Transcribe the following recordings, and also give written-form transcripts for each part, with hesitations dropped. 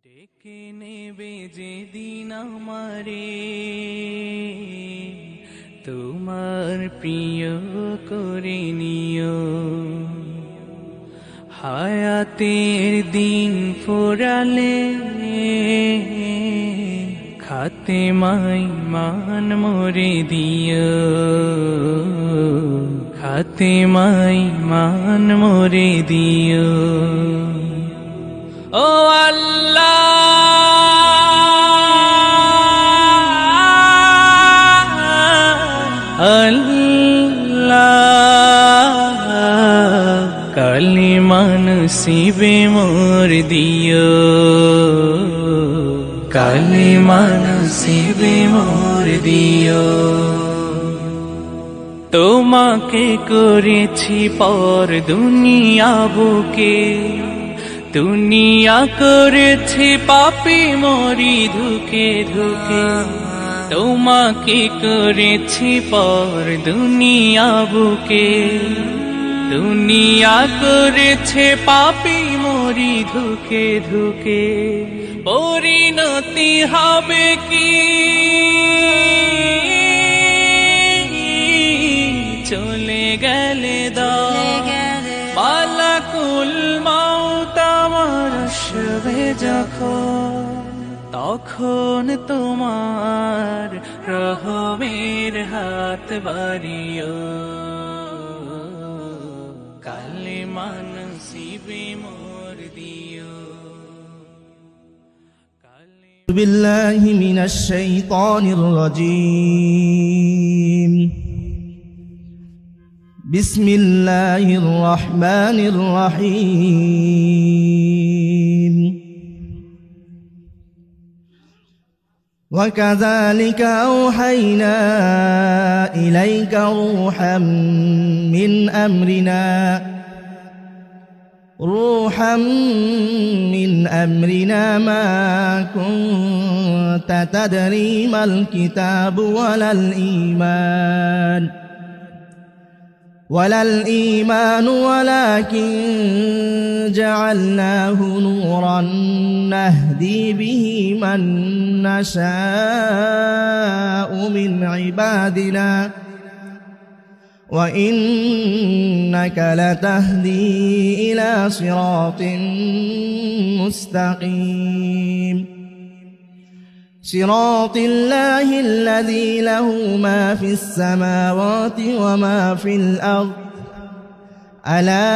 ডেকে নেবে যেদিন আমারে তোমার প্রিয় করে নিও, হায়াতের দিন ফোরালে খাতেমাই মান মোরে দিও, খাতেমাই মান মোরে দিও। ও আল্লাহ আল্লাহ কালিমা নসিবে মোর দিও, কালিমা নসিবে মোর দিও। তোমাকে করেছি পর দুনিয়া বুকে, দুনিয়া করেছি পাপী মরি ধুকে ধুকে। তোমাকে করেছি পর দুনিয়া বুকে, দুনিয়া করেছে পাপী মরি ধুকে ধুকে। পরিণতি হবে কি চলে গেলে মালাকুল মাউত আমার আসবে যখন, তখন তোমার রহমের হাত বাড়িও, কালিমা নসিবে মোর দিও। বিল্লাহি মিনাশ শাইতানির রাজীম। বিসমিল্লাহির রহমানির রহিম। وكذلك أوحينا إليك روحا من أمرنا ما كنت تدري ما الكتاب ولا الإيمان ولكن جعلناه نورا نهدي به من نشاء من عبادنا وإنك لتهدي إلى صراط مستقيم صراط الله الذي له ما في السماوات وما في الأرض ألا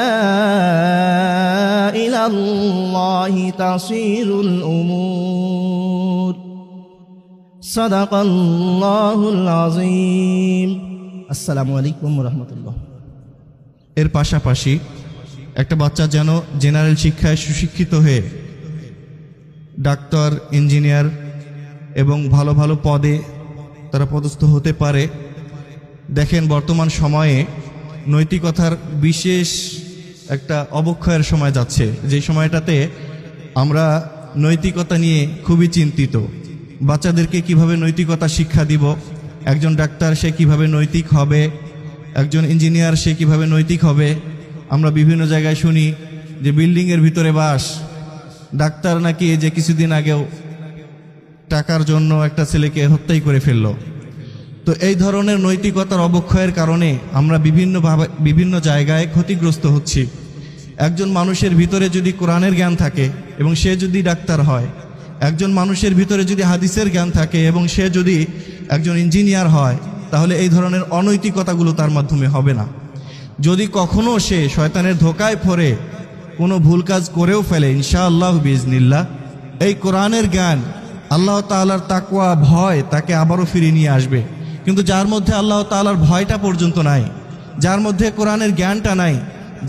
إلى الله تصير الأمور صدق الله العظيم। আসসালামু আলাইকুম ওয়া রাহমাতুল্লাহ। এর পাশাপাশি একটা বাচ্চা যেন জেনারেল শিক্ষায় সুশিক্ষিত হয়ে ডাক্তার, ইঞ্জিনিয়ার এবং ভালো ভালো পদে তারা পদস্থ হতে পারে। দেখেন বর্তমান সময়ে নৈতিকতার বিশেষ একটা অবক্ষয়ের সময় যাচ্ছে, যে সময়টাতে আমরা নৈতিকতা নিয়ে খুবই চিন্তিত। বাচ্চাদেরকে কিভাবে নৈতিকতা শিক্ষা দিব, একজন ডাক্তার সে কিভাবে নৈতিক হবে, একজন ইঞ্জিনিয়ার সে কিভাবে নৈতিক হবে। আমরা বিভিন্ন জায়গায় শুনি যে বিল্ডিংয়ের ভিতরে বাস, ডাক্তার নাকি যে কিছুদিন আগেও টাকার জন্য একটা ছেলেকে হত্যাই করে ফেলল। তো এই ধরনের নৈতিকতার অবক্ষয়ের কারণে আমরা বিভিন্ন জায়গায় ক্ষতিগ্রস্ত হচ্ছি। একজন মানুষের ভিতরে যদি কোরআনের জ্ঞান থাকে এবং সে যদি ডাক্তার হয়, একজন মানুষের ভিতরে যদি হাদিসের জ্ঞান থাকে এবং সে যদি একজন ইঞ্জিনিয়ার হয়, তাহলে এই ধরনের অনৈতিকতাগুলো তার মাধ্যমে হবে না। যদি কখনো সে শয়তানের ধোকায় পড়ে কোনো ভুল কাজ করেও ফেলে, ইনশাআল্লাহ বিইজনিল্লাহ এই কোরআনের জ্ঞান, আল্লাহ তাআলার তাকওয়া ভয় তাকে আবারও ফিরিয়ে নিয়ে আসবে। কিন্তু যার মধ্যে আল্লাহ তাআলার ভয়টা পর্যন্ত নাই, যার মধ্যে কোরআনের জ্ঞানটা নাই,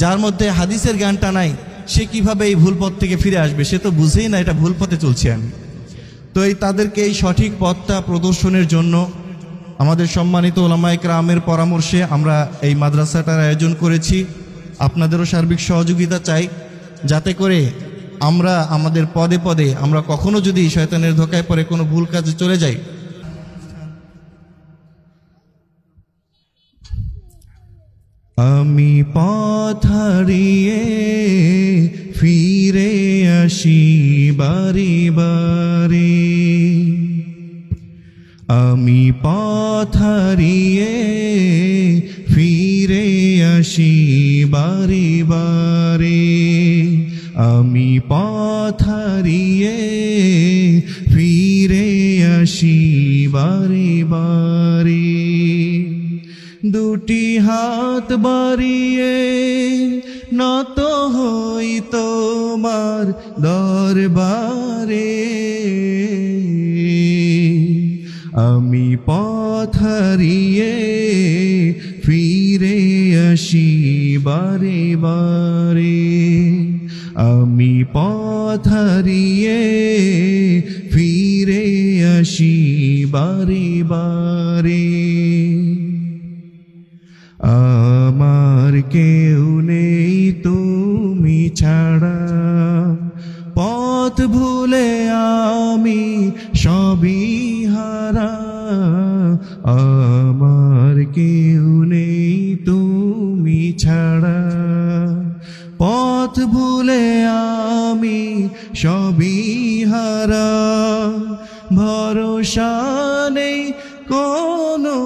যার মধ্যে হাদিসের জ্ঞানটা নাই, সে কিভাবে এই ভুল পথ থেকে ফিরে আসবে? সে তো বুঝেই না এটা ভুল পথে চলছি আমি। তো তাদেরকে এই সঠিক পথটা প্রদর্শনের জন্য আমাদের সম্মানিত উলামায়ে কেরামের পরামর্শে আমরা এই মাদ্রাসাটার আয়োজন করেছি। আপনাদেরও সার্বিক সহযোগিতা চাই, যাতে করে আমরা আমাদের পদে পদে আমরা কখনো যদি শয়তানের ধোকায় পড়ে কোনো ভুল কাজে চলে যাই, আমি পথ হারিয়ে ফিরে আসি বারে বারে, আমি পথ হারিয়ে ফিরে আসি বারে বারে, আমি পথ হারিয়ে ফিরে আসি বারে বারে। দুটি হাত বাড়িয়ে নত হই তোমার দরবারে, আমি পথ হারিয়ে ফিরে আসি বারে বারে, আমি পথ হারিয়ে ফিরে আসি বারে বারে। আমার কেউ নেই তুমি ছাড়া, পথ ভুলে আমি সবই হারা, আমার কেউ নেই তুমি ছাড়া, পথ ভুলে আমি সবই হারা, ভরসা নেই কোনো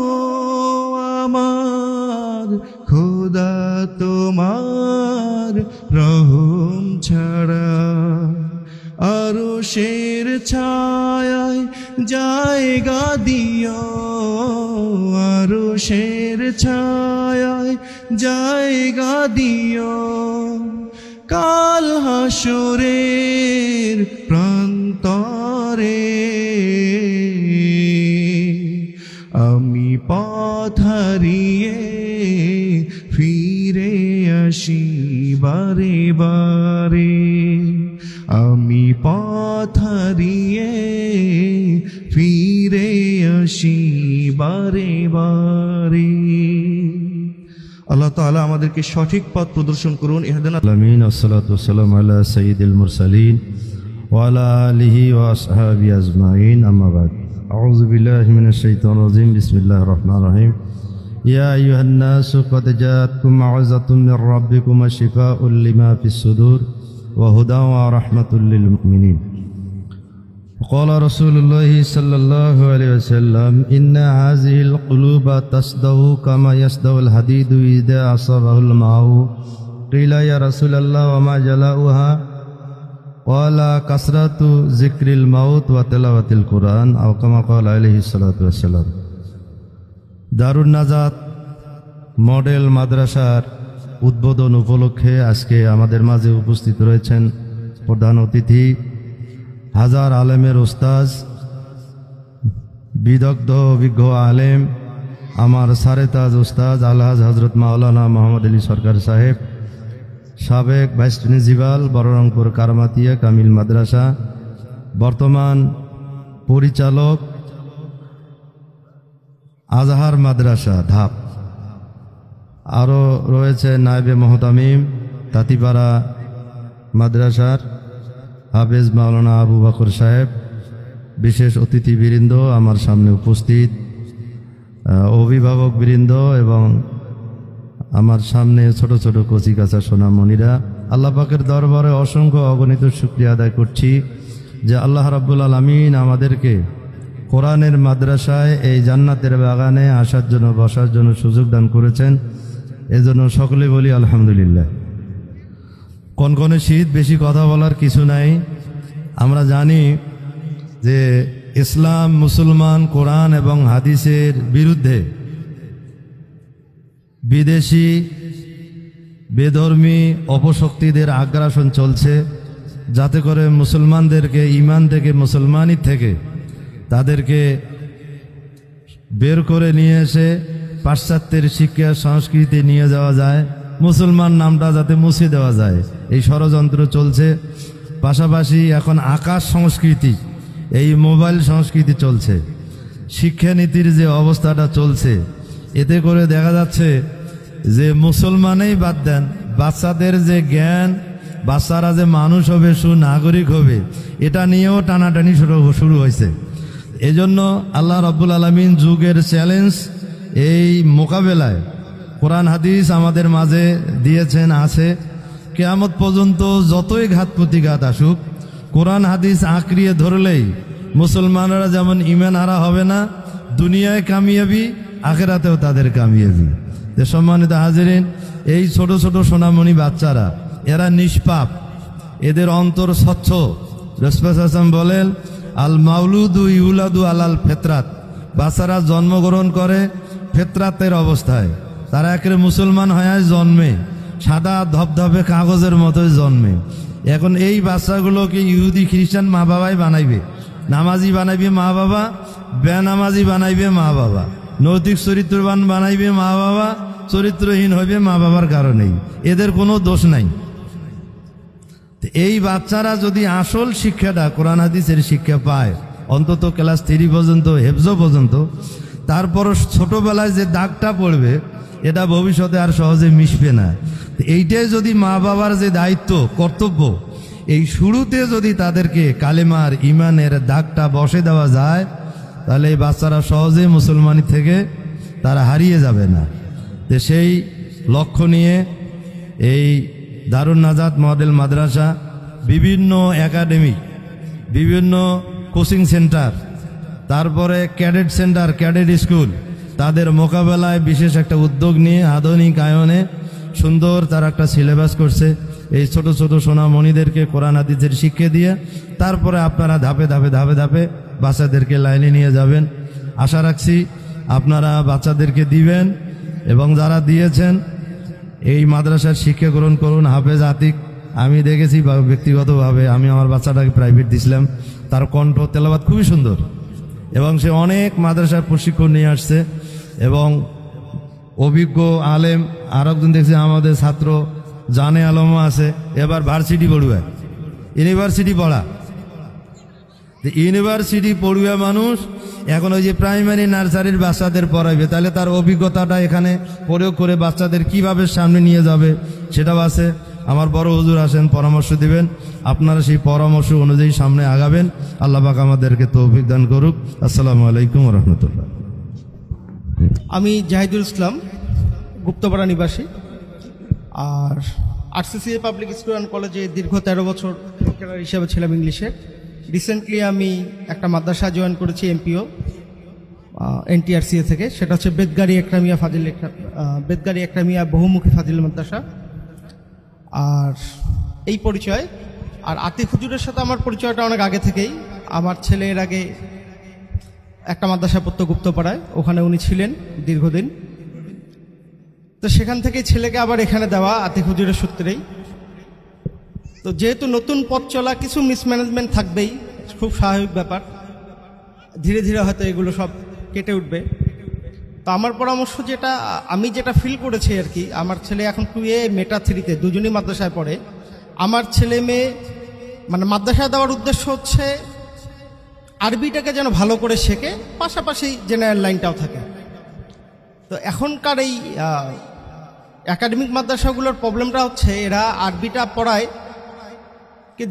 আমার, খোদা তোমার রহম ছাড়া, আরশের ছায়ায় জায়গা দিও, আরশের ছায়ায় জায়গা দিও, কাল হাসরের প্রান্তরে, আমি পথ হারিয়ে ফিরে আসি বারে বারে, আমি পথ হারিয়ে ফিরে আসি বারে বারে। আল্লাহ তাআলা আমাদেরকে সঠিক পথ প্রদর্শন করুন। ইহদিনা আমিন। আসসালাতু ওয়াসসালামু আলা সাইয়্যিদিল মুরসালিন ওয়া আলা আলিহি ওয়া আসহাবিহি আজমাইন, আম্মা বাদ। আউযু বিল্লাহি মিনাশ শাইতানির রাজিম। বিসমিল্লাহির রহমানির রহিম। ইয়া আইয়ুহান নাসু ক্বাদ জাআতকুম মাউযিযাতুম মির রাব্বিকুম ওয়া শিফাউল লিমা ফিস সুদুর ওয়া হুদাও ওয়া রাহমাতুল লিল মুমিনিন। قال رسول الله صلى الله عليه وسلم إن هذه القلوب تصدأ كما يصدأ الحديد إذا أصابه الماء قيل يا رسول الله وما جلاؤها قال كثرة ذكر الموت وتلاوة القرآن أو كما قال عليه الصلاة والسلام। দারুন নাজাত মডেল মাদ্রাসার উদ্বোধন উপলক্ষে আজকে আমাদের মাঝে উপস্থিত রয়েছেন প্রধান অতিথি, হাজার আলেমের উস্তাজ, বিদগ্ধ অভিজ্ঞ আলেম, আমার সারেতাজ উস্তাজ আলহাজ হজরত মাওলানা মোহাম্মদ আলী সরকার সাহেব, সাবেক ভাইস প্রিন্সিপাল বড়রংপুর কারামাতিয়া কামিল মাদ্রাসা, বর্তমান পরিচালক আজহার মাদ্রাসা ধাপ, আরও রয়েছে নায়েবে মোহতামিম তাঁতিপাড়া মাদ্রাসার হাফেজ মাওলানা আবু বকর সাহেব, বিশেষ অতিথিবৃন্দ, আমার সামনে উপস্থিত অভিভাবকবৃন্দ এবং আমার সামনে ছোট ছোট কচিকাচা সোনামণিরা, আল্লাহ পাকের দরবারে অসংখ্য অগণিত শুকরিয়া আদায় করছি যে আল্লাহ রাব্বুল আলামিন আমাদেরকে কোরআনের মাদ্রাসায় এই জান্নাতের বাগানে আসার জন্য, বসার জন্য সুযোগ দান করেছেন। এজন্য সকলে বলি আলহামদুলিল্লাহ। কনকনে শীত, বেশি কথা বলার কিছু নাই। আমরা জানি যে ইসলাম, মুসলমান, কোরআন এবং হাদিসের বিরুদ্ধে বিদেশি বেধর্মী অপশক্তিদের আগ্রাসন চলছে, যাতে করে মুসলমানদেরকে ঈমান থেকে, মুসলমানি থেকে তাদেরকে বের করে নিয়ে এসে পাশ্চাত্যের শিক্ষা সংস্কৃতি নিয়ে যাওয়া যায়, মুসলমান নামটা যাতে মুছে দেওয়া যায়, এই ষড়যন্ত্র চলছে। পাশাপাশি এখন আকাশ সংস্কৃতি, এই মোবাইল সংস্কৃতি চলছে। শিক্ষানীতির যে অবস্থাটা চলছে, এতে করে দেখা যাচ্ছে যে মুসলমানেই বাদ দেন, বাচ্চাদের যে জ্ঞান, বাচ্চারা যে মানুষ হবে, সুনাগরিক হবে, এটা নিয়েও টানাটানি শুরু হয়েছে। এজন্য আল্লাহ রাব্বুল আলামিন যুগের চ্যালেঞ্জ, এই মোকাবেলায় কোরআন হাদিস আমাদের মাঝে দিয়েছেন, আছে। কিয়ামত পর্যন্ত যতই ঘাত প্রতিঘাত আসুক, কোরআন হাদিস আঁকড়িয়ে ধরলেই মুসলমানরা যেমন ঈমান হারা হবে না, দুনিয়ায় কামিয়াবি, আখিরাতেও তাদের কামিয়াবি। যে সম্মানিত হাজিরিন, এই ছোট ছোট সোনামণি বাচ্চারা এরা নিষ্পাপ, এদের অন্তর স্বচ্ছ। রাসূল সাল্লাল্লাহু বলেন, আল মাউলুদু ইউলাদু আলাল ফিতরাত, বাচ্চারা জন্মগ্রহণ করে ফিতরাতের অবস্থায়। তারা একেবারে মুসলমান হয়ে জন্মে, সাদা ধবধবে কাগজের মতোই জন্মে। এখন এই বাচ্চাগুলোকে ইহুদি খ্রিস্টান মা বাবাই বানাইবে, নামাজি বানাইবে মা বাবা, বেনামাজি বানাইবে মা বাবা, নৈতিক চরিত্রবান বানাইবে মা বাবা, চরিত্রহীন হইবে মা বাবার কারণেই, এদের কোনো দোষ নাই। এই বাচ্চারা যদি আসল শিক্ষাটা কোরআন হাদিসের শিক্ষা পায়, অন্তত ক্লাস 3 পর্যন্ত, হেফজ পর্যন্ত, তারপর ছোটবেলায় যে দাগটা পড়বে এটা ভবিষ্যতে আর সহজে মিশবে না। এইটাই যদি মা বাবার যে দায়িত্ব, কর্তব্য, এই শুরুতে যদি তাদেরকে কালেমার ইমানের দাগটা বসে দেওয়া যায়, তাহলে এই বাচ্চারা সহজে মুসলমানি থেকে তারা হারিয়ে যাবে না। তো সেই লক্ষ্য নিয়ে এই দারুন নাজাত মডেল মাদ্রাসা বিভিন্ন একাডেমি, বিভিন্ন কোচিং সেন্টার, তারপরে ক্যাডেট সেন্টার, ক্যাডেট স্কুল, তাদের মোকাবেলায় বিশেষ একটা উদ্যোগ নিয়ে আধুনিক আয়নে সুন্দর তারা একটা সিলেবাস করছে। এই ছোট ছোট সোনামণিদেরকে কোরআন হাদিসের শিক্ষা দিয়ে তারপরে আপনারা ধাপে ধাপে ধাপে ধাপে বাচ্চাদেরকে লাইনে নিয়ে যাবেন। আশা রাখছি আপনারা বাচ্চাদেরকে দিবেন, এবং যারা দিয়েছেন এই মাদ্রাসার শিক্ষা গ্রহণ করুন। হাফেজ আতিক আমি দেখেছি ব্যক্তিগতভাবে, আমি আমার বাচ্চাটাকে প্রাইভেট দিয়েছিলাম, তার কণ্ঠ তেলাওয়াত খুবই সুন্দর, এবং সে অনেক মাদ্রাসার প্রশিক্ষণ নিয়ে আসছে, এবং অভিজ্ঞ আলেম আর একজন দেখছি আমাদের ছাত্র জানে আলমও আছে, এবার ভার্সিটি পড়ুয়া, ইউনিভার্সিটি পড়া। ইউনিভার্সিটি পড়ুয়া মানুষ এখন ওই যে প্রাইমারি নার্সারির বাচ্চাদের পড়াইবে, তাহলে তার অভিজ্ঞতাটা এখানে প্রয়োগ করে বাচ্চাদের কিভাবে সামনে নিয়ে যাবে সেটাও আছে। আমার বড় হুজুর আসেন, পরামর্শ দিবেন, আপনারা সেই পরামর্শ অনুযায়ী সামনে আগাবেন। আল্লাহ পাক আমাদেরকে তৌফিক দান করুক। আসসালামু আলাইকুম ওয়া রাহমাতুল্লাহ। আমি জাহিদুল ইসলাম, গুপ্তপাড়া নিবাসী, আর আরসিসিএ পাবলিক স্কুল অ্যান্ড কলেজে দীর্ঘ 13 বছর লেকচারার হিসেবে ছিলাম ইংলিশে। রিসেন্টলি আমি একটা মাদ্রাসা জয়েন করেছি এমপিও এনটিআরসিএ থেকে, সেটা হচ্ছে বেদগাড়ি একরামিয়া বহুমুখী ফাজিল মাদ্রাসা। আর এই পরিচয়, আর আতিক হুজুরের সাথে আমার পরিচয়টা অনেক আগে থেকেই। আমার ছেলে এর আগে একটা মাদ্রাসা পড়তো গুপ্তপাড়ায়, ওখানে উনি ছিলেন দীর্ঘদিন, তো সেখান থেকে ছেলেকে আবার এখানে দেওয়া আতিক হুজুরের সূত্রেই। তো যেহেতু নতুন পথ চলা, কিছু মিসম্যানেজমেন্ট থাকবেই, খুব স্বাভাবিক ব্যাপার, ধীরে ধীরে হয়তো এগুলো সব কেটে উঠবে। তো আমার পরামর্শ যেটা, আমি যেটা ফিল করেছি আর কি, আমার ছেলে এখন 2A মেটা 3-তে দুজনই মাদ্রাসায় পড়ে। আমার ছেলে মেয়ে মানে মাদ্রাসায় দেওয়ার উদ্দেশ্য হচ্ছে আরবিটাকে যেন ভালো করে শেখে, পাশাপাশি জেনারেল লাইনটাও থাকে। তো এখনকার এই একাডেমিক মাদ্রাসাগুলোর প্রবলেমটা হচ্ছে এরা আরবিটা পড়ায়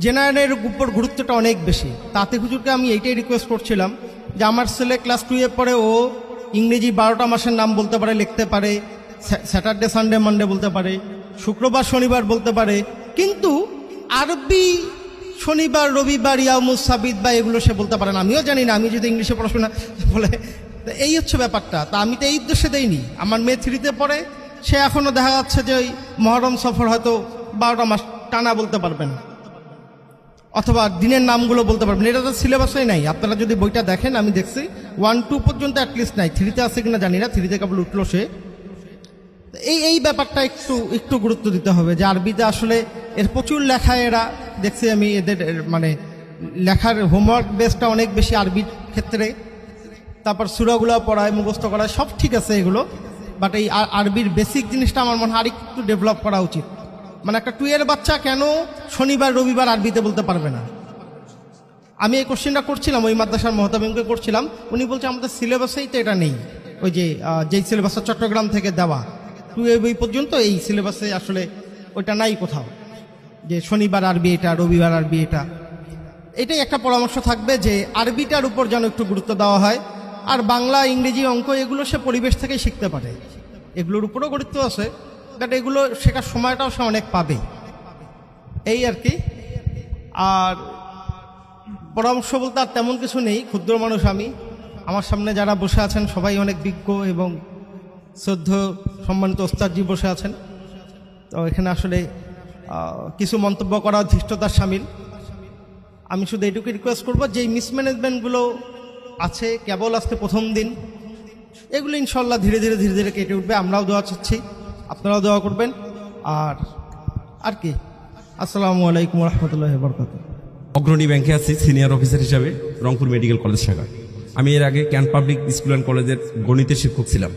জেনারেলের উপর গুরুত্বটা অনেক বেশি। তাতে হুজুরকে আমি এইটাই রিকোয়েস্ট করছিলাম যে আমার ছেলে ক্লাস 2-এ পড়ে, ও ইংরেজি 12টা মাসের নাম বলতে পারে, লিখতে পারে, স্যাটারডে সানডে মানডে বলতে পারে, শুক্রবার শনিবার বলতে পারে, কিন্তু আরবি শনিবার রবিবার ইয়ামুস সাবিত বা এগুলো সে বলতে পারে না। আমিও জানি না, আমি যদি ইংলিশে পড়াশোনা বলে, এই হচ্ছে ব্যাপারটা। তা আমি তো এই উদ্দেশ্যে দেইনি। আমার মেয়ে 3-তে পড়ে, সে এখনও দেখা যাচ্ছে যে ওই মহরম সফর হয়তো 12টা মাস টানা বলতে পারবে না, অথবা দিনের নামগুলো বলতে পারবেন। এটা তো সিলেবাসই নাই। আপনারা যদি বইটা দেখেন, আমি দেখছি 1-2 পর্যন্ত অ্যাটলিস্ট নাই, 3-তে আছে কিনা জানি না, 3-তে কেবল উঠলো সে। এই ব্যাপারটা একটু গুরুত্ব দিতে হবে যে আরবিতে আসলে এর প্রচুর লেখায়, এরা দেখছি আমি এদের মানে লেখার হোমওয়ার্ক বেসটা অনেক বেশি আরবির ক্ষেত্রে। তারপর সূরাগুলো পড়ায়, মুখস্থ করায়, সব ঠিক আছে এগুলো, বাট এই আরবির বেসিক জিনিসটা আমার মনে হয় আরেকটু ডেভেলপ করা উচিত। মানে একটা 2-এর বাচ্চা কেন শনিবার রবিবার আরবিতে বলতে পারবে না? আমি এই কোশ্চেনটা করছিলাম, ওই মাদ্রাসার মহতামিমকে করছিলাম, উনি বলছে আমাদের সিলেবাসেই তো এটা নেই। ওই যেই সিলেবাসটা চট্টগ্রাম থেকে দেওয়া 2A বই পর্যন্ত, এই সিলেবাসে আসলে ওইটা নাই কোথাও, যে শনিবার আরবি এটা, রবিবার আরবি এটা। এটাই একটা পরামর্শ থাকবে যে আরবিটার উপর যেন একটু গুরুত্ব দেওয়া হয়। আর বাংলা, ইংরেজি, অঙ্ক এগুলো সে পরিবেশ থেকেই শিখতে পারে, এগুলোর উপরও গুরুত্ব আছে, বাট এগুলো শেখার সময়টাও সে অনেক পাবে, এই আর কি। আর পরামর্শ বলতে আর তেমন কিছু নেই, ক্ষুদ্র মানুষ আমি। আমার সামনে যারা বসে আছেন সবাই অনেক বিজ্ঞ এবং শ্রদ্ধেয় সম্মানিত ওস্তাদজি বসে আছেন। তো এখানে আসলে কিছু মন্তব্য করা ধৃষ্টতার শামিল। আমি শুধু এটুকু রিকোয়েস্ট করবো যে এই মিসম্যানেজমেন্টগুলো আছে কেবল আজকে প্রথম দিন, এগুলো ইনশাল্লাহ ধীরে ধীরে ধীরে ধীরে কেটে উঠবে। আমরাও দোয়া চাচ্ছি, আপনারাও দোয়া করবেন। আর কি, আসসালামু আলাইকুম রহমতুল্লাহ বরকাতুহ। অগ্রণী ব্যাংকে আছি সিনিয়র অফিসার হিসাবে, রংপুর মেডিকেল কলেজ শাখা। আমি এর আগে ক্যান্ট পাবলিক স্কুল অ্যান্ড কলেজের গণিতের শিক্ষক ছিলাম,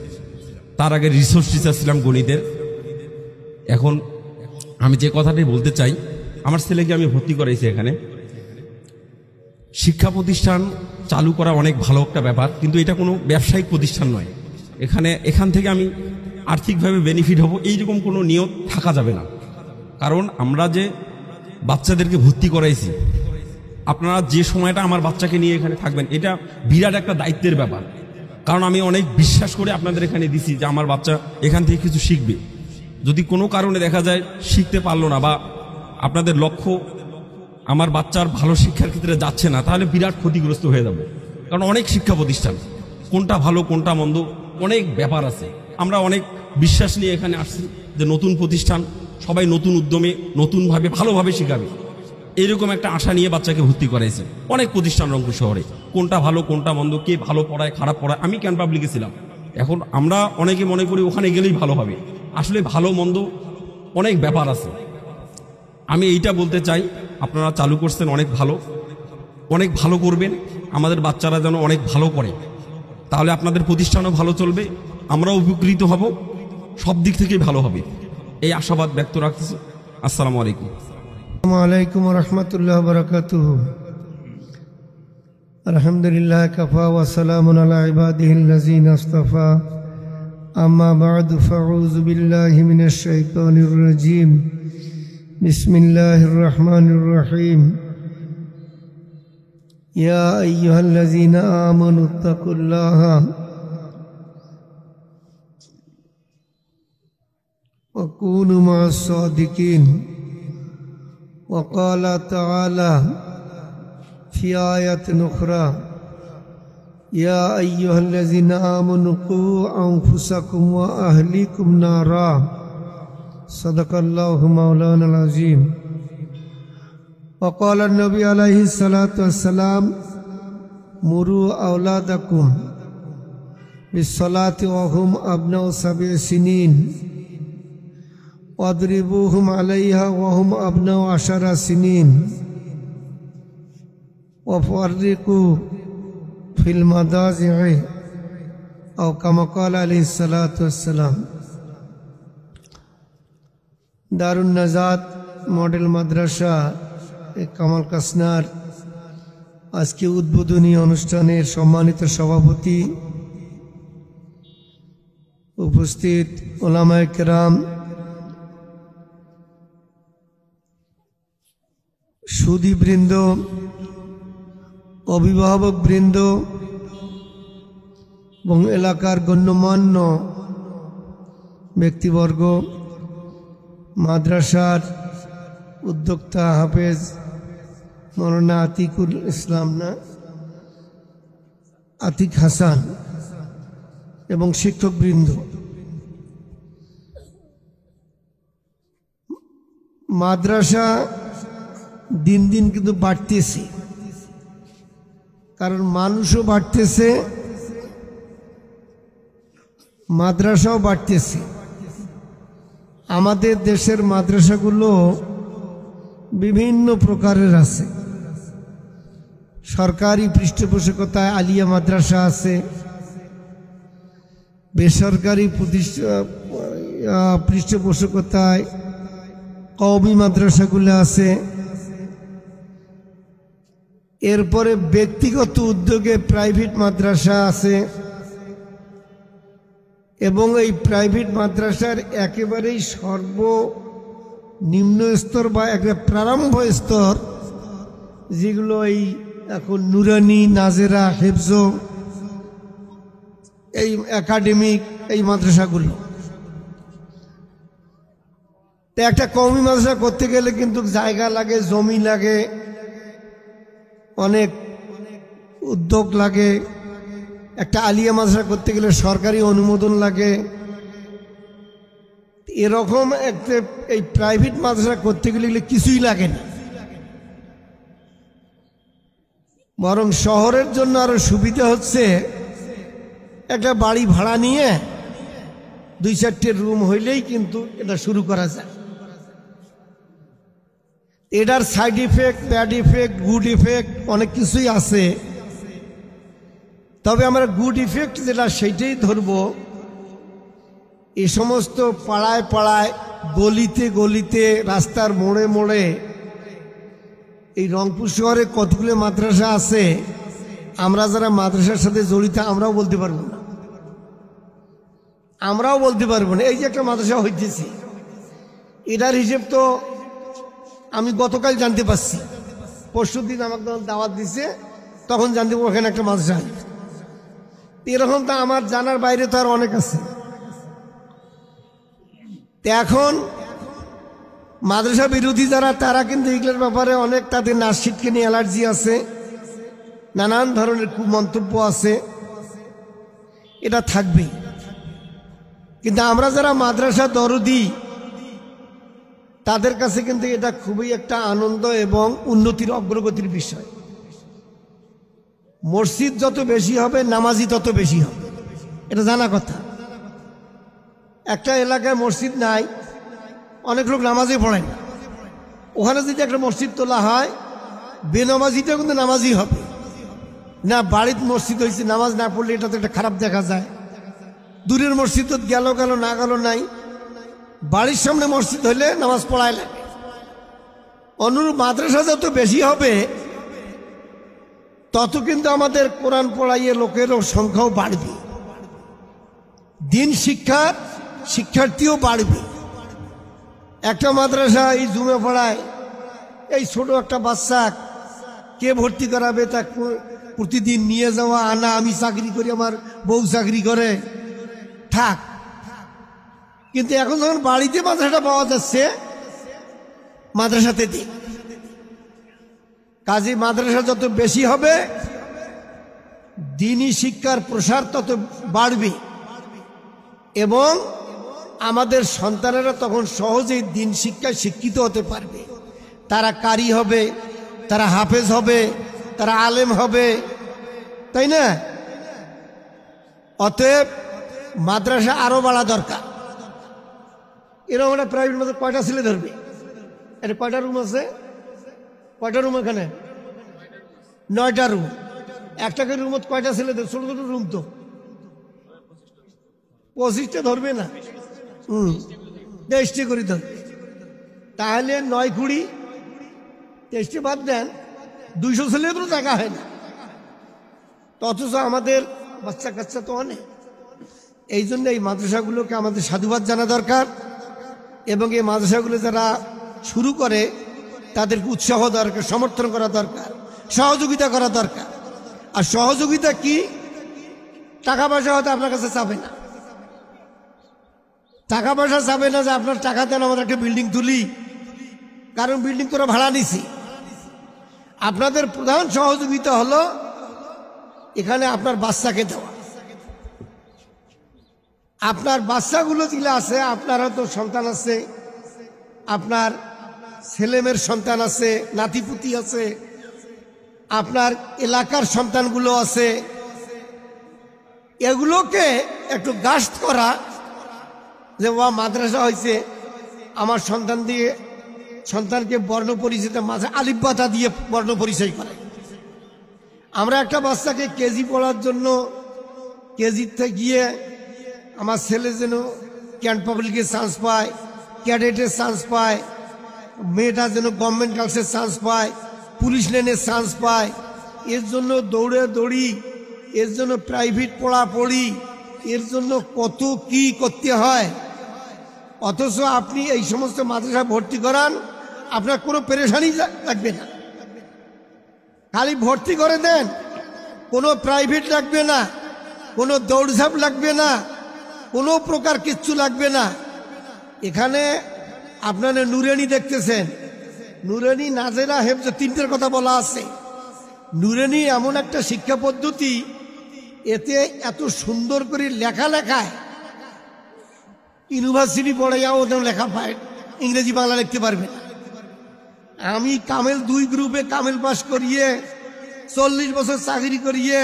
তার আগে রিসোর্স টিচার ছিলাম গণিতের। এখন আমি যে কথাটি বলতে চাই, আমার ছেলেকে আমি ভর্তি করাইছি এখানে। শিক্ষা প্রতিষ্ঠান চালু করা অনেক ভালো একটা ব্যাপার, কিন্তু এটা কোনো ব্যবসায়িক প্রতিষ্ঠান নয়। এখান থেকে আমি আর্থিকভাবে বেনিফিট হব এইরকম কোনো নিয়ত থাকা যাবে না। কারণ আমরা যে বাচ্চাদেরকে ভর্তি করাইছি, আপনারা যে সময়টা আমার বাচ্চাকে নিয়ে এখানে থাকবেন, এটা বিরাট একটা দায়িত্বের ব্যাপার। কারণ আমি অনেক বিশ্বাস করে আপনাদের এখানে দিছি যে আমার বাচ্চা এখান থেকে কিছু শিখবে। যদি কোনো কারণে দেখা যায় শিখতে পারলো না, বা আপনাদের লক্ষ্য আমার বাচ্চার ভালো শিক্ষার ক্ষেত্রে যাচ্ছে না, তাহলে বিরাট ক্ষতিগ্রস্ত হয়ে যাবে। কারণ অনেক শিক্ষা প্রতিষ্ঠান, কোনটা ভালো কোনটা মন্দ অনেক ব্যাপার আছে। আমরা অনেক বিশ্বাস নিয়ে এখানে আসছি যে নতুন প্রতিষ্ঠান, সবাই নতুন উদ্যমে নতুনভাবে ভালোভাবে শেখাবে, এরকম একটা আশা নিয়ে বাচ্চাকে ভর্তি করাইছে। অনেক প্রতিষ্ঠান রংপুর শহরে, কোনটা ভালো কোনটা মন্দ, কে ভালো পড়ায় খারাপ পড়ায়। আমি ক্যান্ট পাবলিকে ছিলাম, এখন আমরা অনেকে মনে করি ওখানে গেলেই ভালো হবে। আসলে ভালো মন্দ অনেক ব্যাপার আছে। আমি এইটা বলতে চাই, আপনারা চালু করছেন অনেক ভালো করবেন। আমাদের বাচ্চারা যেন অনেক ভালো করে, তাহলে আপনাদের প্রতিষ্ঠানও ভালো চলবে, আমরাও উপকৃত হব, সব দিক থেকেই ভালো হবে, এই আশাবাদ ব্যক্ত রাখতেছি। আসসালামু আলাইকুম। আসসালামু আলাইকুম ওয়া রাহমাতুল্লাহি ওয়া বারাকাতুহু। আলহামদুলিল্লাহ কাফা ওয়া সালামুন আলা ইবাদিহিল্লাযিনা ইসতাফা। আম্মা বা'দু ফাউযু বিল্লাহি মিনাশ শাইতানির রাজীম। বিসমিল্লাহির রহমানির রহিম। ইয়া আইয়ুহাল্লাযিনা আমানুত্তাকুল্লাহা ওয়া কুনু মা'আস সাদিকিন। وقال تعالى في آية أخرى يا أيها الذين آمنوا قوا أنفسكم وأهليكم نارا صدق الله مولانا العظيم. وقال النبي عليه الصلاة والسلام مروا أولادكم بالصلاة وهم أبناء 7 سنين واضربوهم عليها وهم أبناء 10 سنين وفرقوا في المضاجع أو كما قال عليه الصلاة والسلام. দারুন নাজাত মডেল মাদ্রাসা কামাল কাসনার আজকে উদ্বোধনী অনুষ্ঠানের সম্মানিত সভাপতি, উপস্থিত ওলামায়ে কেরাম, সুধীবৃন্দ, অভিভাবক বৃন্দ এবং এলাকার গণ্যমান্য ব্যক্তিবর্গ, মাদ্রাসার উদ্যোক্তা হাফেজ মৌলানা আতিক হাসান এবং শিক্ষকবৃন্দ, মাদ্রাসা দিন দিন কিন্তু বাড়তেছে, কারণ মানুষও বাড়তেছে, মাদ্রাসাও বাড়তেছে। আমাদের দেশের মাদ্রাসাগুলো বিভিন্ন প্রকারের আছে। সরকারি পৃষ্ঠপোষকতায় আলিয়া মাদ্রাসা আছে, বেসরকারি পৃষ্ঠপোষকতায় কওমি মাদ্রাসাগুলো আছে, এরপরে ব্যক্তিগত উদ্যোগে প্রাইভেট মাদ্রাসা আছে, এবং এই প্রাইভেট মাদ্রাসার একেবারেই সর্বনিম্ন স্তর বা একটা প্রারম্ভ স্তর, যেগুলো এই এখন নুরানি, নাজেরা, হেফজ, এই একাডেমিক এই মাদ্রাসাগুলো। তো একটা কওমি মাদ্রাসা করতে গেলে কিন্তু জায়গা লাগে, জমি লাগে, অনেক উদ্যোগ লাগে। একটা আলিয়া মাদ্রাসা করতে গেলে সরকারি অনুমোদন লাগে। এরকম একটা এই প্রাইভেট মাদ্রাসা করতে গেলে কিছুই লাগে না, বরং শহরের জন্য আরো সুবিধা হচ্ছে একটা বাড়ি ভাড়া নিয়ে 2-4টে রুম হইলেই কিন্তু এটা শুরু করা যায়। এটার side effect, bad effect, good effect অনেক কিছুই আছে। তবে আমরা গুড ইফেক্ট যেটা সেইটাই ধরবো। এই সমস্ত পাড়ায় পাড়ায়, গলিতে গলিতে, রাস্তার মোড়ে মোড়ে এই রংপুর শহরে কতগুলো মাদ্রাসা আছে, আমরা যারা মাদ্রাসার সাথে জড়িত আমরাও বলতে পারবো না। এই যে একটা মাদ্রাসা হইতেছে, এটার হিসেব তো আমি গতকাল জানতে পারছি। পরশুদিন আমাকে যখন দাওয়াত দিছে তখন জানতে পারবো ওখানে একটা মাদ্রাসা। এরকম তো আমার জানার বাইরে তো আর অনেক আছে। এখন মাদ্রাসা বিরোধী যারা, তারা কিন্তু এগুলোর ব্যাপারে অনেক, তাদের নাসিদকে নিয়ে অ্যালার্জি আছে, নানান ধরনের কুমন্তব্য আছে, এটা থাকবেই। কিন্তু আমরা যারা মাদ্রাসা দরদি, তাদের কাছে কিন্তু এটা খুবই একটা আনন্দ এবং উন্নতির, অগ্রগতির বিষয়। মসজিদ যত বেশি হবে, নামাজি তত বেশি হবে, এটা জানা কথা। একটা এলাকায় মসজিদ নাই, অনেক লোক নামাজই পড়ে না। ওখানে যদি একটা মসজিদ তোলা হয়, বেনামাজিটা কিন্তু নামাজি হবে না। বাড়িতে মসজিদ হয়েছে, নামাজ না পড়লে এটা তো একটা খারাপ দেখা যায়। দূরের মসজিদ তো গেল না গেল নাই, বাড়ির সামনে মসজিদ হইলে নামাজ পড়ায় লাগে। অনুরূপ মাদ্রাসা যত বেশি হবে, তত কিন্তু আমাদের কোরআন পড়াইয়ে লোকেরও সংখ্যাও বাড়বে, দিন শিক্ষার শিক্ষার্থীও বাড়বে। একটা মাদ্রাসা এই জুমে পড়ায়, এই ছোট একটা বাচ্চা কে ভর্তি করাবে? তা প্রতিদিন নিয়ে যাওয়া আনা, আমি চাকরি করি, আমার বউ চাকরি করে, থাক। কিন্তু এখন যখন বাড়িতে মাদ্রাসাটা পাওয়া যাচ্ছে, মাদ্রাসাতে দিই। কাজী মাদ্রাসা যত বেশি হবে, দিনী শিক্ষার প্রসার তত বাড়বে এবং আমাদের সন্তানেরা তখন সহজেই দিন শিক্ষায় শিক্ষিত হতে পারবে। তারা কারি হবে, তারা হাফেজ হবে, তারা আলেম হবে, তাই না? অতএব মাদ্রাসা আরো বাড়া দরকার। এরকম একটা প্রাইভেট মাদ্রাসা কয়টা ছেলে ধরবে? এটা কয়টা রুম আছে? কয়টা রুম এখানে? 9টা রুম। একটা করে রুমত কয়টা ছেলে ধরবে? ছোট ছোট রুম তো 25টা ধরবে না, 23টা করে ধরবে। তাহলে 9 23টা বাদ দেন, 200 ছেলে তো জায়গা হয় না। অথচ আমাদের বাচ্চা কাচ্চা তো অনেক। এই জন্য এই মাদ্রাসাগুলোকে আমাদের সাধুবাদ জানা দরকার এবং এই মাদ্রাসাগুলো যারা শুরু করে তাদেরকে উৎসাহ দরকার, সমর্থন করা দরকার, সহযোগিতা করা দরকার। আর সহযোগিতা কি? টাকা পয়সা হয়তো আপনার কাছে চাবে না, টাকা পয়সা চাবে না যে আপনার টাকা দেন আমাদের একটা বিল্ডিং তুলি, কারণ বিল্ডিং তোরা ভাড়া নিছি। আপনাদের প্রধান সহযোগিতা হলো এখানে আপনার বাচ্চাকে দেওয়া। আপনার বাচ্চাগুলো যেগুলো আছে, আপনার হয়তো সন্তান আছে, আপনার ছেলেমেয়ের সন্তান আছে, নাতিপুতি আছে, আপনার এলাকার সন্তানগুলো আছে, এগুলোকে একটু গাস্ট করা যে ও মাদ্রাসা হয়েছে, আমার সন্তানকে বর্ণ পরিচয়, মাঝে আলিফবাতা দিয়ে বর্ণ পরিচয় করে। আমরা একটা বাচ্চাকে কেজি পড়ার জন্য কেজিতে গিয়ে আমার ছেলে যেন ক্যান্ট পাবলিকের চান্স পায়, ক্যাডেটের চান্স পায়, মেয়েটা যেন গভর্নমেন্ট গার্লসের চান্স পায়, পুলিশ লাইনের চান্স পায়, এর জন্য দৌড়ি, এর জন্য প্রাইভেট পড়ি, এর জন্য কত কি করতে হয়। অথচ আপনি এই সমস্ত মাদ্রাসা ভর্তি করান, আপনার কোনো পেরেশানি লাগবে না, খালি ভর্তি করে দেন, কোনো প্রাইভেট লাগবে না, কোনো দৌড়ঝাঁপ লাগবে না, কোনো প্রকার কিচ্ছু লাগবে না। এখানে আপনারা নুরানি দেখতেছেন, নুরানি, নাজেরা, হেফজ, 3টের কথা বলা আছে। নুরানি এমন একটা শিক্ষা পদ্ধতি, এতে এত সুন্দর করে লেখা লেখায় ইউনিভার্সিটি পড়াইয়া ওদের লেখা পায়, ইংরেজি বাংলা লিখতে পারবে না। আমি কামেল 2 গ্রুপে কামেল পাস করিয়ে 40 বছর চাকরি করিয়ে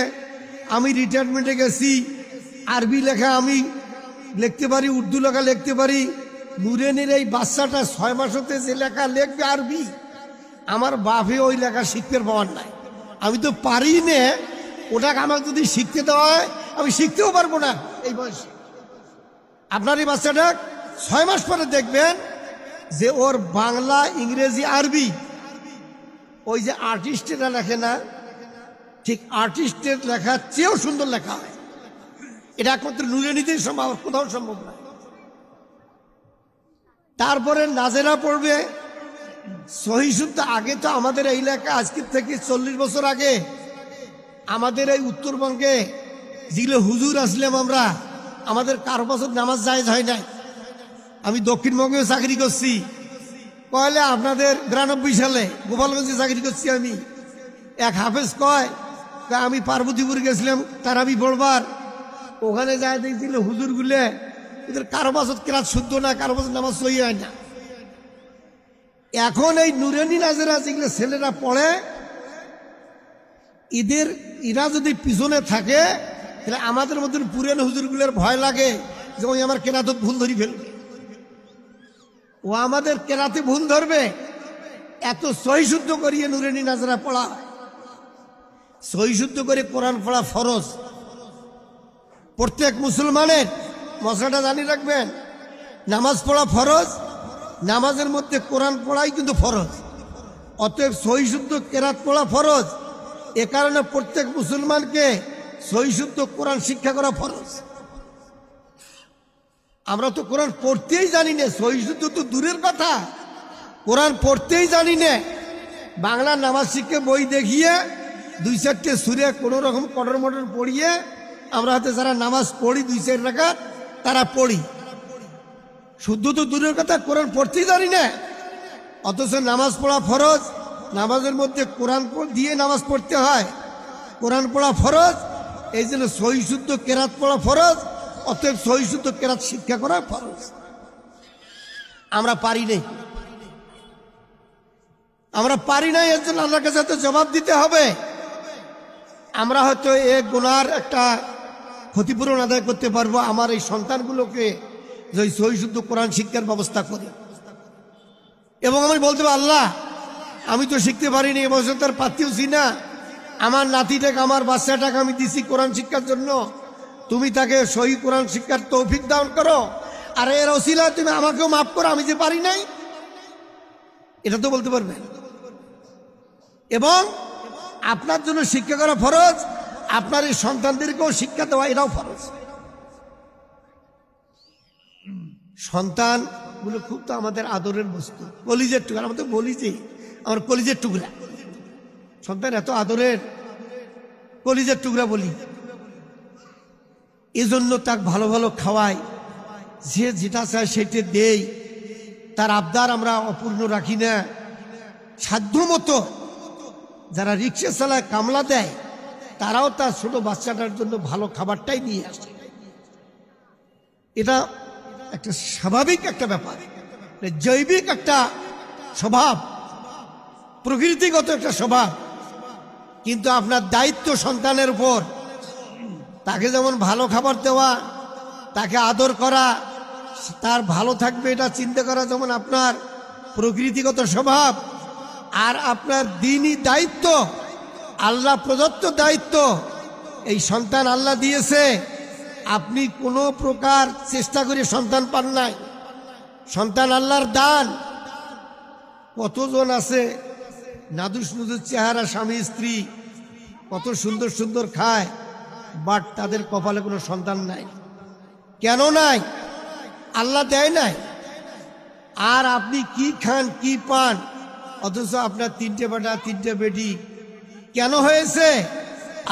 আমি রিটায়ারমেন্টে গেছি। আরবি লেখা আমি লিখতে পারি, উর্দু লেখা লিখতে পারি। নুরানির এই বাচ্চাটা 6 মাস হতে যে লেখা লিখবে আরবি, আমার বাপে ওই লেখা শিখতে পাওয়ার নাই। আমি তো পারি না, ওটাকে আমাকে যদি শিখতে দেওয়া হয় আমি শিখতেও পারবো না এই বয়সে। আপনার এই বাচ্চাটা 6 মাস পরে দেখবেন যে ওর বাংলা, ইংরেজি, আরবি ওই যে আর্টিস্টেরা লেখে না, ঠিক আর্টিস্টের লেখার চেয়েও সুন্দর লেখা হয়। এটা একমাত্র নুরানিতেই সম্ভব, কোথাও সম্ভব না। তারপরে নাজেরা পড়বে সহি শুদ্ধ। আগে তো আমাদের এই এলাকা আজকের থেকে 40 বছর আগে আমাদের এই উত্তরবঙ্গে যেগুলো হুজুর আসলাম আমরা, আমাদের কারো বছর নামাজ জায়েজ হয় নাই। আমি দক্ষিণবঙ্গেও চাকরি করছি, কয়লে আপনাদের 92 সালে গোপালগঞ্জে চাকরি করছি আমি। এক হাফেজ কয় আমি পার্বতীপুর গেছিলাম তারাবি পড়বার, ওখানে যায় দেখছিল হুজুর গুলে এদের কারো বছর কেরাত শুদ্ধ না, কারো বছর নামাজ সহি হয় না। এখন এই নুরানি নাজেরা যেগুলো ছেলেরা পড়ে, এরা যদি পিছনে থাকে তাহলে আমাদের মতন পুরানো হুজুরগুলোর ভয় লাগে যে ওই আমার কেরাত ভুল ধরি ফেলবে, ও আমাদের কেরাতে ভুল ধরবে। এত সহিশুদ্ধ করিয়ে নুরানি নাজেরা পড়া হয়। সহিশুদ্ধ করে কোরআন পড়া ফরজ প্রত্যেক মুসলমানের। মশলাটা জানিয়ে রাখবেন, নামাজ পড়া ফরজ, নামাজের মধ্যে কোরআন পড়াই কিন্তু ফরজ। অতএব সহিশুদ্ধ কেরাত পড়া ফরজ। এ কারণে প্রত্যেক মুসলমানকে সহিশুদ্ধ কোরআন শিক্ষা করা ফরজ। আমরা তো কোরআন পড়তেই জানি না, সহিশুদ্ধ তো দূরের কথা, কোরআন পড়তেই জানি না। বাংলা নামাজ শিখে বই দেখিয়ে 2-4টে সুরে কোনো রকম কটর মটর পড়িয়ে আমরা হাতে যারা নামাজ পড়ি 2-4 রাকাত তারা পড়ি। শুদ্ধ তো দূরের কথা, কোরআন পড়তেই জানি না। অথচ নামাজ পড়া ফরজ, নামাজের মধ্যে কোরআন দিয়ে নামাজ পড়তে হয়, কোরআন পড়া ফরজ। এই জন্য সহিশুদ্ধ কেরাত পড়া ফরজ, অতএব সহিশুদ্ধ কেরাত শিক্ষা করা ফরজ। আমরা পারি নাই, আমরা পারি নাই, এর জন্য আল্লাহর কাছে জবাব দিতে হবে। আমরা হয়তো এক গুনার একটা ক্ষতিপূরণ আদায় করতে পারবো আমার এই সন্তানগুলোকে যে সহিশুদ্ধ কোরআন শিক্ষার ব্যবস্থা করি। এবং আমি বলতে পারি আল্লাহ আমি তো শিখতে পারিনি, এবছর তার পাচ্ছিওছি না, আমার নাতিটাকে আমার বাচ্চাটাকে আমি দিছি কোরআন শিক্ষার জন্য, তুমি তাকে সহি কোরআন শিক্ষার তৌফিক দান করো, আর এর ওসিলায় তুমি আমাকেও মাফ করো আমি যে পারি নাই। এটা তো বলতে পারবেন। এবং আপনার জন্য শিক্ষা করা ফরজ, আপনার এই সন্তানদেরকেও শিক্ষা দেওয়া এটাও ফরজ। সন্তানগুলো খুব তো আমাদের আদরের বস্তু, কলিজের টুকরা। আমরা তো বলি যে আমার কলিজের টুকরা, সন্তান এত আদরের, কলিজের টুকরা বলি। এজন্য তাকে ভালো ভালো খাওয়াই, যে যেটা চায় সেটা দেই, তার আবদার আমরা অপূর্ণ রাখি না। সাধ্য মতো যারা রিক্সা চালায়, কামলা দেয়, তারাও তার ছোট বাচ্চাটার জন্য ভালো খাবারটাই নিয়ে আসে। এটা একটা স্বাভাবিক একটা ব্যাপার, জৈবিক একটা স্বভাব, প্রকৃতিগত একটা স্বভাব। কিন্তু আপনার দায়িত্ব সন্তানের উপর, তাকে যেমন ভালো খাবার দেওয়া, তাকে আদর করা, তার ভালো থাকবে এটা চিন্তা করা যেমন আপনার প্রকৃতিগত স্বভাব, আর আপনার দ্বীনি দায়িত্ব, আল্লাহ প্রদত্ত দায়িত্ব। এই সন্তান আল্লাহ দিয়েছে, আপনি কোনো প্রকার চেষ্টা করে সন্তান পান নাই, সন্তান আল্লাহর দান। কতজন আছে নাদুস নুদুস চেহারা স্বামী স্ত্রী, কত সুন্দর সুন্দর খায়, বাট তাদের কপালে কোনো সন্তান নাই। কেন নাই? আল্লাহ দেয় নাই। আর আপনি কি খান কি পান, অথচ আপনার 3টে বেটা 3টে বেটি কেন হয়েছে?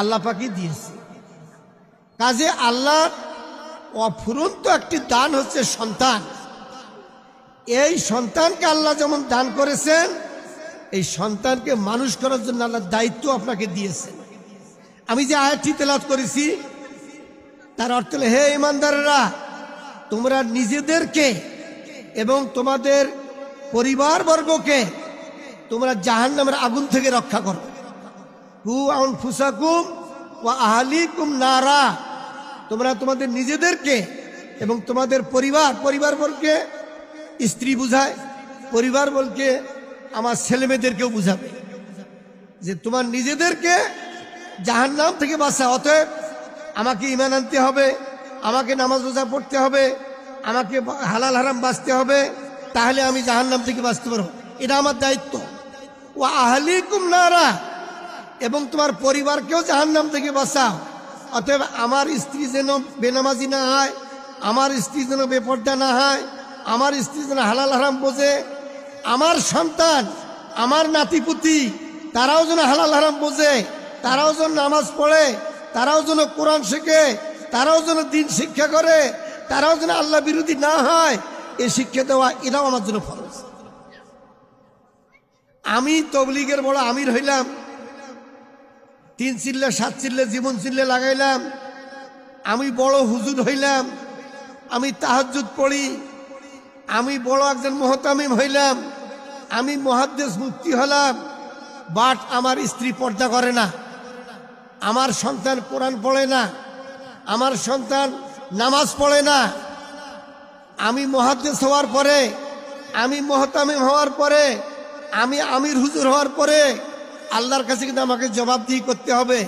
আল্লাহ পাকই দিয়েছে। কাজে আল্লাহ অফুরন্ত একটি দান হচ্ছে সন্তান। এই সন্তানকে আল্লাহ যেমন দান করেছেন, এই সন্তানকে মানুষ করার জন্য আল্লাহ দায়িত্ব আপনাকে দিয়েছেন। আমি যে আয়াতটি তেলাওয়াত করেছি তার অর্থ হলো, হে ইমানদারেরা, তোমরা নিজেদেরকে এবং তোমাদের পরিবারবর্গকে তোমরা জাহান্নামের আগুন থেকে রক্ষা করো। কু আনফুসাকুম ওয়া আহলিকুম নারা, তোমরা তোমাদের নিজেদেরকে এবং তোমাদের পরিবার বলকে স্ত্রী বুঝায়, পরিবার বলকে আমার ছেলেমেয়েদেরকেও বুঝাবে যে তোমার নিজেদেরকে জাহান্নাম থেকে বাঁচা। অতএব আমাকে ঈমান আনতে হবে, আমাকে নামাজ রোজা পড়তে হবে, আমাকে হালাল হারাম বাঁচতে হবে, তাহলে আমি জাহান্নাম থেকে বাঁচতে পারবো। এটা আমার দায়িত্ব। ওয়া আহলিকুম নারা, এবং তোমার পরিবারকেও জাহান্নাম থেকে বাঁচাও। অতএব আমার স্ত্রী যেন বেনামাজি না হয়, আমার স্ত্রী যেন বেপর্দা না হয়, আমার স্ত্রী যেন হালাল হারাম বোঝে, আমার সন্তান, আমার নাতিপুতি তারাও যেন হালাল হারাম বোঝে, তারাও যেন নামাজ পড়ে, তারাও যেন কোরআন শেখে, তারাও যেন দিন শিক্ষা করে, তারাও যেন আল্লাহ বিরোধী না হয়, এই শিক্ষা দেওয়া এটাও আমার জন্য ফরজ। আমি তবলিগের বড় আমির হইলাম, 3 চিল্লা 7 চিল্লা জীবন চিল্লে লাগাইলাম, আমি বড় হুজুর হইলাম, আমি তাহাজ্জুদ পড়ি, আমি বড় একজন মুহতামিম হইলাম, আমি মুহাদ্দিস মুফতি হলাম, বাট আমার স্ত্রী পর্দা করে না, আমার সন্তান কোরআন পড়ে না, আমার সন্তান নামাজ পড়ে না। আমি মুহাদ্দিস হওয়ার পরে, আমি মুহতামিম হওয়ার পরে, আমি আমির হুজুর হওয়ার পরে আল্লাহর কাছে কিন্তু আমাকে জবাবদিহি করতে হবে,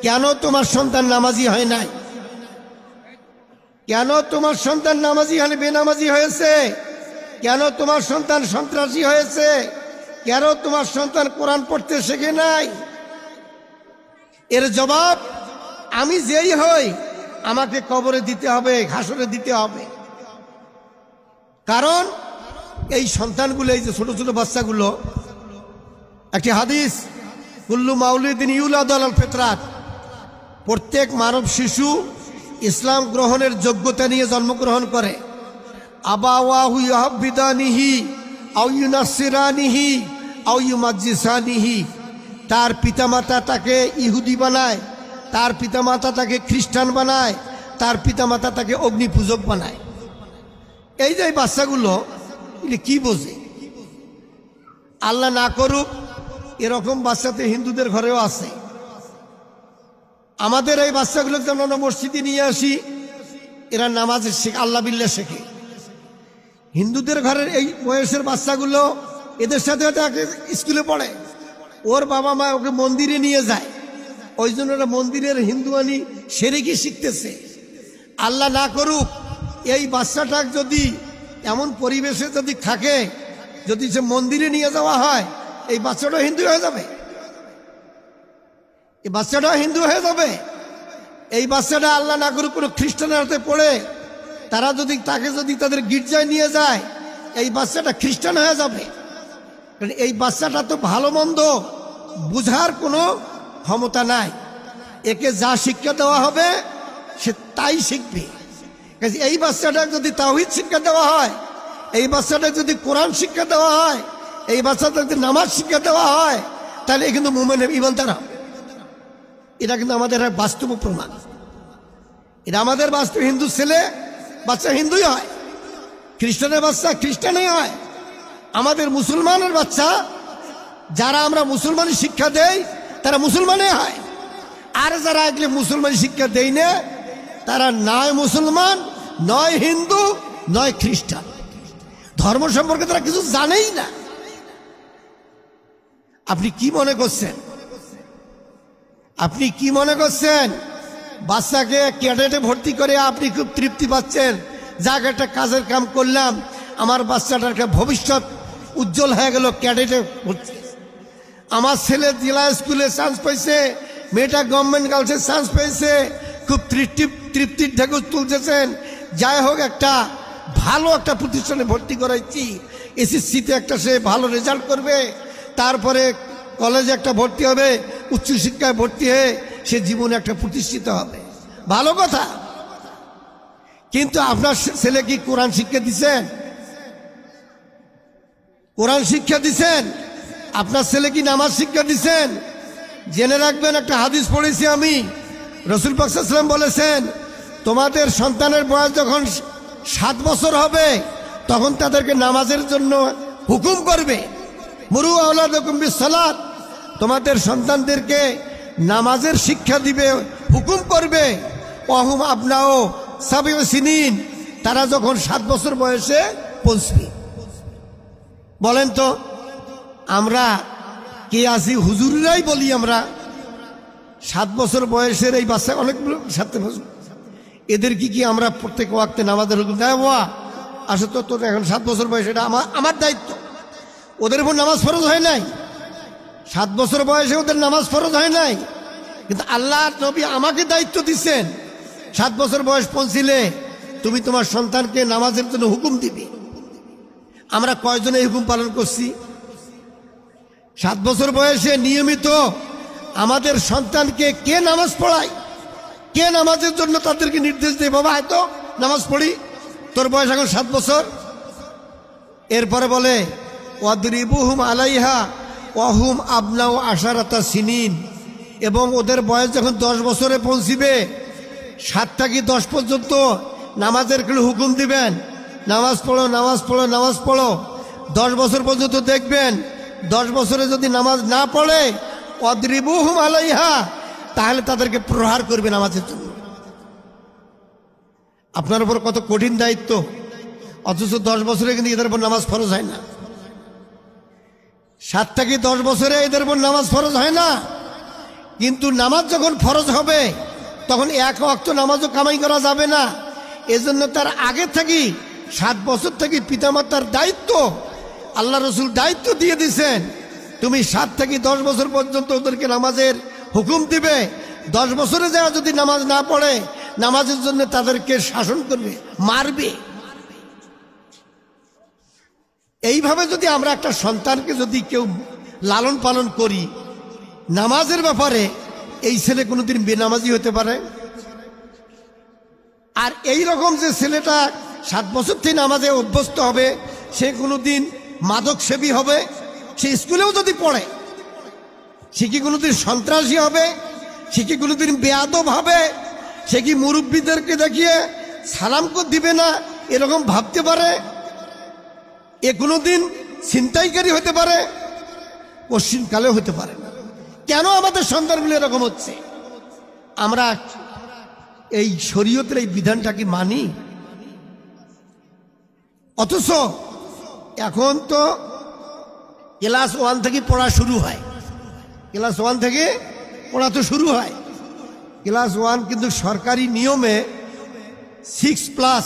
কেন তোমার সন্তান নামাজি হয় নাই, কেন তোমার সন্তান নামাজি হলে বেনামাজি হয়েছে, কেন তোমার সন্তান সন্ত্রাসী হয়েছে, কেন তোমার সন্তান কোরআন পড়তে শেখে নাই। এর জবাব আমি যেই হই আমাকে কবরে দিতে হবে, হাসরে দিতে হবে। কারণ এই সন্তানগুলো, এই যে ছোট ছোট বাচ্চাগুলো, একটি হাদিস, কুল্লু মাউলিদিন ইউলাদু আলাল ফিতরাত, প্রত্যেক মানব শিশু ইসলাম গ্রহণের যোগ্যতা নিয়ে জন্মগ্রহণ করে। আবাওয়াহু ইউহাব্বিদানিহি আও ইউনাসসিরানিহি আও ইউমাজ্জিসানিহি, তার পিতামাতা তাকে ইহুদি বানায়, তার পিতামাতা তাকে খ্রিস্টান বানায়, তার পিতামাতা তাকে অগ্নিপূজক বানায়। এই যে বাচ্চাগুলো এটা কি বোঝে? আল্লাহ না করুক এরকম বাচ্চাতে হিন্দুদের ঘরেও আছে। আমাদের এই বাচ্চাগুলোকে যেমন আমরা মসজিদে নিয়ে আসি, এরা নামাজের শেখে, আল্লাহ বিল্লাহ শেখে। হিন্দুদের ঘরের এই বয়সের বাচ্চাগুলো এদের সাথে তাকে স্কুলে পড়ে, ওর বাবা মা ওকে মন্দিরে নিয়ে যায়, ওই জন্য ওরা মন্দিরের হিন্দুয়ানি সেরেকি শিখতেছে। আল্লাহ না করুক এই বাচ্চাটা যদি এমন পরিবেশে যদি থাকে, যদি সে মন্দিরে নিয়ে যাওয়া হয়, এই বাচ্চাটা হিন্দু হয়ে যাবে, এই বাচ্চাটা হিন্দু হয়ে যাবে। এই বাচ্চাটা আল্লাহ না করুক কোনো খ্রিস্টানের হাতে পড়ে, তারা যদি তাকে যদি তাদের গির্জায় নিয়ে যায়, এই বাচ্চাটা খ্রিস্টান হয়ে যাবে। কারণ এই বাচ্চাটা তো ভালো মন্দ বুঝার কোনো ক্ষমতা নাই, একে যা শিক্ষা দেওয়া হবে সে তাই শিখবে। এই বাচ্চাটা যদি তাওহীদ শিক্ষা দেওয়া হয়, এই বাচ্চাটা যদি কোরআন শিক্ষা দেওয়া হয়, এই বাচ্চাটা যদি নামাজ শিক্ষা দেওয়া হয়, তাহলে এ কিন্তু মুমিনের ইমানদার হবে। এটা কিন্তু আমাদের বাস্তব প্রমাণ, এটা আমাদের বাস্তব। হিন্দু ছেলে বাচ্চা হিন্দুই হয়, খ্রিস্টানের বাচ্চা খ্রিস্টানই হয়। আমাদের মুসলমানের বাচ্চা, যারা আমরা মুসলমানি শিক্ষা দেই তারা মুসলমানই হয়, আর যারা এগুলো মুসলমানি শিক্ষা দেই না তারা নয় মুসলমান, নয় হিন্দু, নয় খ্রিস্টান। ধর্ম সম্পর্কে তারা কিছু জানেই না। আপনি কি মনে করছেন? আপনি কি মনে করছেন বাচ্চাকে ক্যাডেটে ভর্তি করে আপনি খুব তৃপ্তি পাচ্ছেন, যাক একটা কাজের কাম করলাম, আমার বাচ্চাটার ভবিষ্যৎ উজ্জ্বল হয়ে গেল, ক্যাডেটে ভর্তি। আমার ছেলে জেলা স্কুলে চান্স পাইছে, মেয়েটা গভর্নমেন্ট গার্লসে চান্স পেয়েছে, খুব তৃপ্তির ঢেকুর তুলতেছেন। যাই হোক, একটা ভালো একটা প্রতিষ্ঠানে ভর্তি করাইছি, এসএসসিতে একটা সে ভালো রেজাল্ট করবে, তারপরে কলেজে একটা ভর্তি হবে, উচ্চশিক্ষায় ভর্তি হয়ে সে জীবনে একটা প্রতিষ্ঠিত হবে, ভালো কথা। কিন্তু আপনার ছেলে কি কোরআন শিক্ষা দিচ্ছেন? কোরআন শিক্ষা দিচ্ছেন? আপনার ছেলে কি নামাজ শিক্ষা দিচ্ছেন? জেনে রাখবেন, একটা হাদিস পড়েছি আমি, রসুল পাক সাল্লাল্লাহু আলাইহি ওয়াসাল্লাম বলেছেন, তোমাদের সন্তানের বয়স যখন 7 বছর হবে তখন তাদেরকে নামাজের জন্য হুকুম করবে। মুরু আওলাদাকুম বিসসালাত, তোমাদের সন্তানদেরকে নামাজের শিক্ষা দিবে, হুকুম করবে। ওয়াহুম আবনাও সাবিউ সিনিন, তারা যখন 7 বছর বয়সে পৌঁছবে। বলেন তো আমরা কে আছি? হুজুররাই বলি আমরা 7 বছর বয়সের এই বাচ্চা, অনেকগুলো 7 বছর, এদের কি আমরা প্রত্যেক ওয়াক্তে নামাজের হুকুম দেয়? বাবা আসলে তো তোর এখন 7 বছর বয়স, এটা আমার দায়িত্ব। ওদের উপর নামাজ ফরজ হয় নাই, 7 বছর বয়সে ওদের নামাজ ফরজ হয় নাই, কিন্তু আল্লাহ নবী আমাকে দায়িত্ব দিচ্ছেন 7 বছর বয়স পৌঁছিলে তুমি তোমার সন্তানকে নামাজের জন্য হুকুম দিবে। আমরা কয়জন এই হুকুম পালন করছি? 7 বছর বয়সে নিয়মিত আমাদের সন্তানকে কে নামাজ পড়ায়, কে নামাজের জন্য তাদেরকে নির্দেশ দেয়, বাবা হয়তো নামাজ পড়ি, তোর বয়স এখন 7 বছর। এরপরে বলে ওয়াদরিবুহুম আলাইহা ওয়াহুম আবনাউ আশারাতা সিনিন, এবং ওদের বয়স যখন 10 বছরে পৌঁছিবে 7 থেকে 10 পর্যন্ত নামাজের হুকুম দিবেন, নামাজ পড়ো নামাজ পড়ো নামাজ পড়ো। 10 বছর পর্যন্ত দেখবেন 10 বছরে যদি নামাজ না পড়ে ওয়াদরিবুহুম আলাইহা, তাহলে তাদেরকে প্রহার করবে নামাজের জন্য। আপনার উপর কত কঠিন দায়িত্ব, অথচ 10 বছরে কিন্তু এদের উপর নামাজ ফরজ হয় না। 7 থেকে 10 বছরে এদের উপর নামাজ ফরজ হয় না, কিন্তু নামাজ যখন ফরজ হবে তখন 1 ওয়াক্ত নামাজও কামাই করা যাবে না। এজন্য তার আগে থেকে 7 বছর থেকে পিতামাতার দায়িত্ব, আল্লাহ রসুল দায়িত্ব দিয়ে দিয়েছেন, তুমি 7 থেকে 10 বছর পর্যন্ত ওদেরকে নামাজের হুকুম দিবে। 10 বছরে যারা যদি নামাজ না পড়ে নামাজের জন্য তাদেরকে শাসন করবে, মারবে। এইভাবে যদি আমরা একটা সন্তানকে যদি কেউ লালন পালন করি নামাজের ব্যাপারে, এই ছেলে কোনোদিন বেনামাজি হতে পারে? আর এই রকম যে ছেলেটা 7 বছর থেকে নামাজে অভ্যস্ত হবে, সে কোনোদিন মাদক সেবী হবে? সে স্কুলেও যদি পড়ে সে কি কোনোদিন সন্ত্রাসী হবে? সে কি কোনোদিন বেয়াদব হবে? সে কি মুরব্বীদেরকে দেখিয়ে সালাম দিবে না এরকম ভাবতে পারে? এ কোনোদিন ছিনতাইকারী হতে পারে? পশ্চিমকালেও হতে পারে না। কেন আমাদের সন্তানগুলো এরকম হচ্ছে? আমরা এই শরীয়তের এই বিধানটাকে মানি, অথচ এখন তো ক্লাস 1 থেকে পড়া শুরু হয়। ক্লাস 1 থেকে পড়া তো শুরু হয়। ক্লাস 1 কিন্তু সরকারি নিয়মে 6+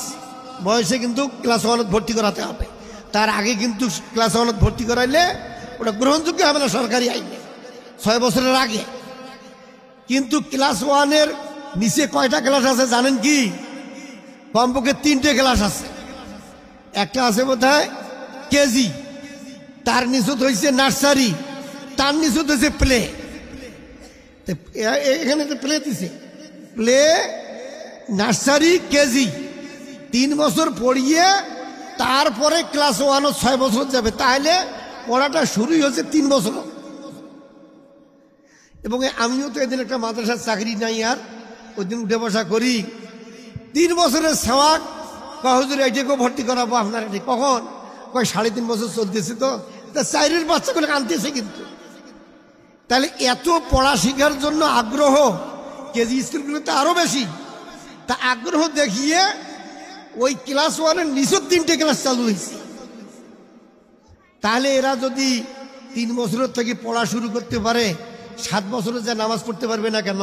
বয়সে কিন্তু ক্লাস 1 ভর্তি করাতে হবে। তার আগে কিন্তু ক্লাস 1 ভর্তি করাইলে ওটা গ্রহণযোগ্য হবে না সরকারি আইনে, 6 বছরের আগে। কিন্তু ক্লাস 1-এর নিচে কয়টা ক্লাস আছে জানেন কি? কমপক্ষে 3টে ক্লাস আছে। একটা আছে বোধহয় কেজি, তার নিচত হয়েছে নার্সারি, তার নিচত হয়েছে প্লে। এখানে প্লে দিছে, প্লে, নার্সারি, কেজি, 3 বছর পড়িয়ে তারপরে ক্লাস 1 6 বছর যাবে। তাহলে পড়াটা শুরুই হচ্ছে 3 বছর। এবং আমিও তো এদিন একটা মাদ্রাসার চাকরি নাই, আর ওই দিন উঠে বসা করি। 3 বছরের সেওয়াক হুজুর এইটাকেও ভর্তি করাবো আপনার, কখন? কয় 3.5 বছর চলতেছে, তো 4-এর বাচ্চাগুলো আনতেছে। কিন্তু তাহলে এত পড়া শেখার জন্য আগ্রহ কেজি স্কুলগুলোতে আরো বেশি। তা আগ্রহ দেখিয়ে ওই ক্লাস 1-এর নিচের 3টে ক্লাস চালু হয়েছে। তাহলে এরা যদি 3 বছরের থেকে পড়া শুরু করতে পারে, 7 বছরে যা নামাজ পড়তে পারবে না কেন?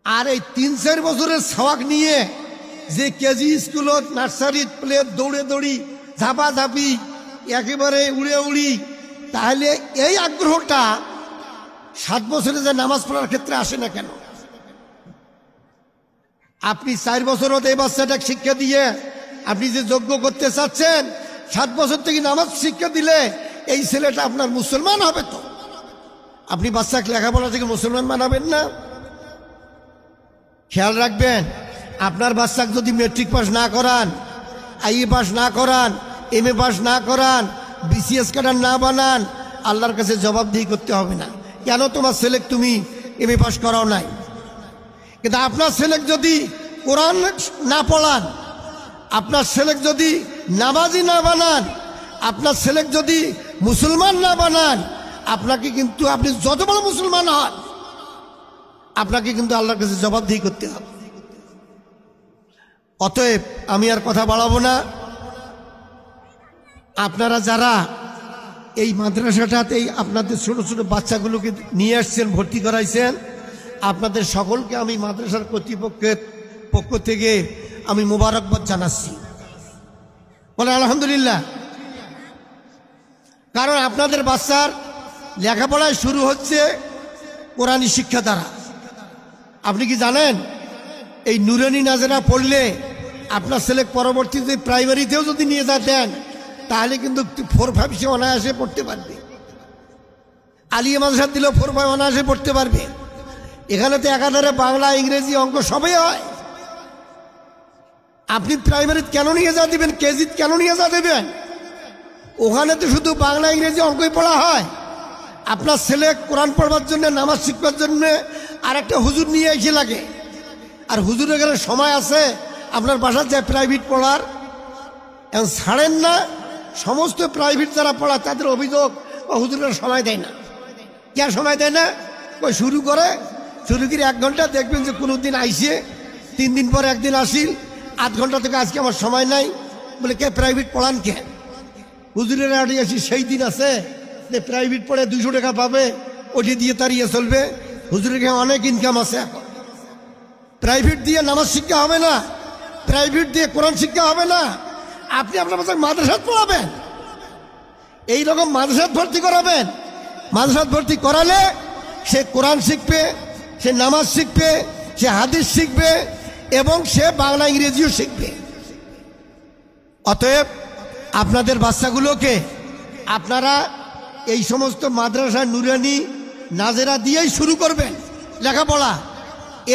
আর এই 3-4 বছরের সওয়াক নিয়ে যে কেজি স্কুলত, নার্সারি, প্লে দৌড়ে দৌড়ি, ঝাপাঝাপি, একেবারে উড়ে উড়ি, তাহলে এই আগ্রহটা 7 বছরে যে নামাজ পড়ার ক্ষেত্রে আসে না কেন? আপনি 4 বছরত এই বাচ্চাটাকে শিক্ষা দিয়ে আপনি যে যোগ্য করতে চাচ্ছেন, 7 বছর থেকে নামাজ শিক্ষা দিলে এই ছেলেটা আপনার মুসলমান হবে। তো আপনি বাচ্চাকে লেখাপড়া থেকে মুসলমান বানাবেন না? খেয়াল রাখবেন, আপনার বাচ্চাকে যদি মেট্রিক পাস না করান, আইএ পাস না করান, এমএ পাস না করান, বিসিএস ক্যাডার না বানান, আল্লাহর কাছে জবাবদিহি করতে হবে না। কেন তোমার ছেলে তুমি এমএ পাস করাও নাই? কিন্তু আপনার ছেলে যদি কোরআন না পড়ান, আপনার ছেলে যদি নামাজি না বানান, আপনার ছেলে যদি মুসলমান না বানান, আপনাকে কিন্তু আপনি যত বড় মুসলমান হন, আপনাকে কিন্তু আল্লাহর কাছে জবাবদিহি করতে হবে। অতএব আমি আর কথা বাড়াবো না। আপনারা যারা এই মাদ্রাসাটাতেই আপনাদের ছোট ছোট বাচ্চাগুলোকে নিয়ে আসছেন, ভর্তি করাইছেন, আপনাদের সকলকে আমি মাদ্রাসার কর্তৃপক্ষের পক্ষ থেকে আমি মোবারকবাদ জানাচ্ছি। বলে আলহামদুলিল্লাহ। কারণ আপনাদের বাচ্চার লেখাপড়ায় শুরু হচ্ছে কোরআনী শিক্ষা দ্বারা। আপনি কি জানেন এই নুরানি নাজেরা পড়লে আপনার ছেলে পরবর্তীতে প্রাইমারিতেও যদি নিয়ে যেতেন তাহলে কিন্তু 4-5 সে অনায়াসে পড়তে পারবে। আলিয়া মাদ্রাসা দিলেও 4-5 অনায়াসে পড়তে পারবে। এখানে তো একাধারে বাংলা, ইংরেজি, অঙ্ক সবই হয়। আপনি প্রাইমারিতে কেন নিয়ে যা দিবেন, কেজিতে কেন নিয়ে যা দেবেন? ওখানে তো শুধু বাংলা, ইংরেজি, অঙ্কই পড়া হয়। আপনার ছেলে কোরআন পড়বার জন্য, নামাজ শিখবার জন্য আর একটা হুজুর নিয়ে এসে লাগে। আর হুজুরের এখানে সময় আছে আপনার বাসার যায় প্রাইভেট পড়ার? এখন ছাড়েন না। সমস্ত প্রাইভেট যারা পড়ায় তাদের অভিযোগ হুজুরের সময় দেয় না। কে সময় দেয় না? ওই শুরু করে 1 ঘন্টা, দেখবেন যে কোনো দিন আইসে 3 দিন পরে একদিন আসিল 8 ঘন্টা থেকে আজকে আমার সময় নাই। বলে কে প্রাইভেট পড়ান কে? হুজুরের আড়ি আসি সেই দিন আছে যে প্রাইভেট পড়ে 200 টাকা পাবে, ওটি দিয়ে তার চলবে। হুজুরের অনেক ইনকাম আছে। এখন প্রাইভেট দিয়ে নামাজ শিক্ষা হবে না, প্রাইভেট দিয়ে কোরআন শিক্ষা হবে না। আপনি আপনার বাচ্চাকে মাদ্রাসাত পড়াবেন, এইরকম মাদ্রাসাত ভর্তি করাবেন। মাদ্রাসাত ভর্তি করালে সে কোরআন শিখবে, সে নামাজ শিখবে, সে হাদিস শিখবে এবং সে বাংলা, ইংরেজিও শিখবে। অতএব আপনাদের বাচ্চাগুলোকে আপনারা এই সমস্ত মাদ্রাসা, নুরানি, নাজেরা দিয়েই শুরু করবেন লেখাপড়া।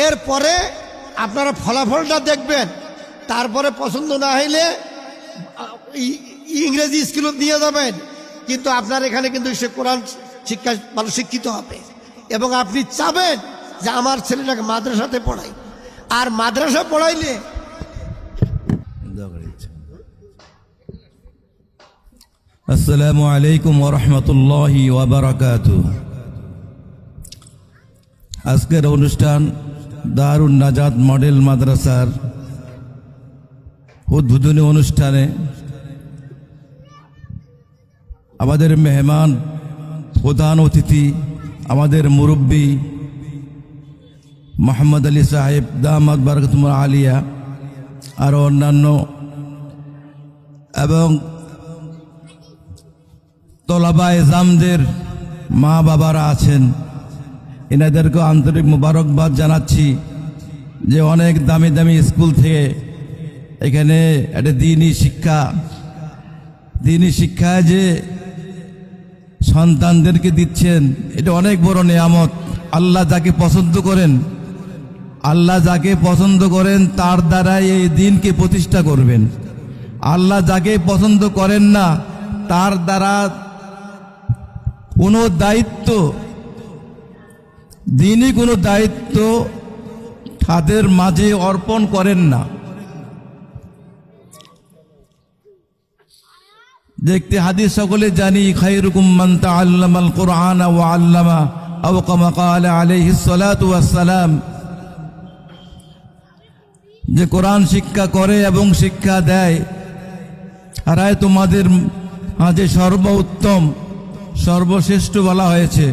এরপরে আপনারা ফলাফলটা দেখবেন। তারপরে পছন্দ না হইলে ইংরেজি স্কুলে নিয়ে যাবেন। কিন্তু আপনার এখানে কিন্তু সে কোরআন শিক্ষা ভালো শিক্ষিত হবে এবং আপনি চাবেন যে আমার ছেলেটাকে মাদ্রাসাতে পড়াই। আর মাদ্রাসা পড়াইলে আসসালামু আলাইকুম ওয়া রাহমাতুল্লাহি ওয়া বারাকাতুহু। আজকের অনুষ্ঠান দারুন নাজাত মডেল মাদ্রাসার উদ্বোধনী অনুষ্ঠানে আমাদের মেহমান, প্রধান অতিথি, আমাদের মুরব্বী মোহাম্মদ আলী সাহেব দামাত বারাকাতুহুল আলিয়া, আরও অন্যান্য এবং তলাবায়ে জামদের মা বাবারা আছেন, এনাদেরকে আন্তরিক মোবারকবাদ জানাচ্ছি যে অনেক দামি দামি স্কুল থেকে এখানে একটা দ্বীনি শিক্ষায় যে সন্তানদেরকে দিচ্ছেন, এটা অনেক বড় নিয়ামত। আল্লাহ যাকে পছন্দ করেন তার দ্বারাই এই দিনকে প্রতিষ্ঠা করবেন। আল্লাহ যাকে পছন্দ করেন না তার দ্বারা কোনো দায়িত্ব, দিনই কোনো দায়িত্ব তাদের মাঝে অর্পণ করেন না। দেখতে হাদিস সকলে জানি, খায়রুকুম মান তাআল্লামাল কুরআনা ওয়া আল্লামা আও কামা ক্বালা আলাইহিস সালাতু ওয়াস সালাম, যে কোরআন শিক্ষা করে এবং শিক্ষা দেয় তারাই তোমাদের মাঝে সর্বোত্তম, সর্বশ্রেষ্ঠ বলা হয়েছে।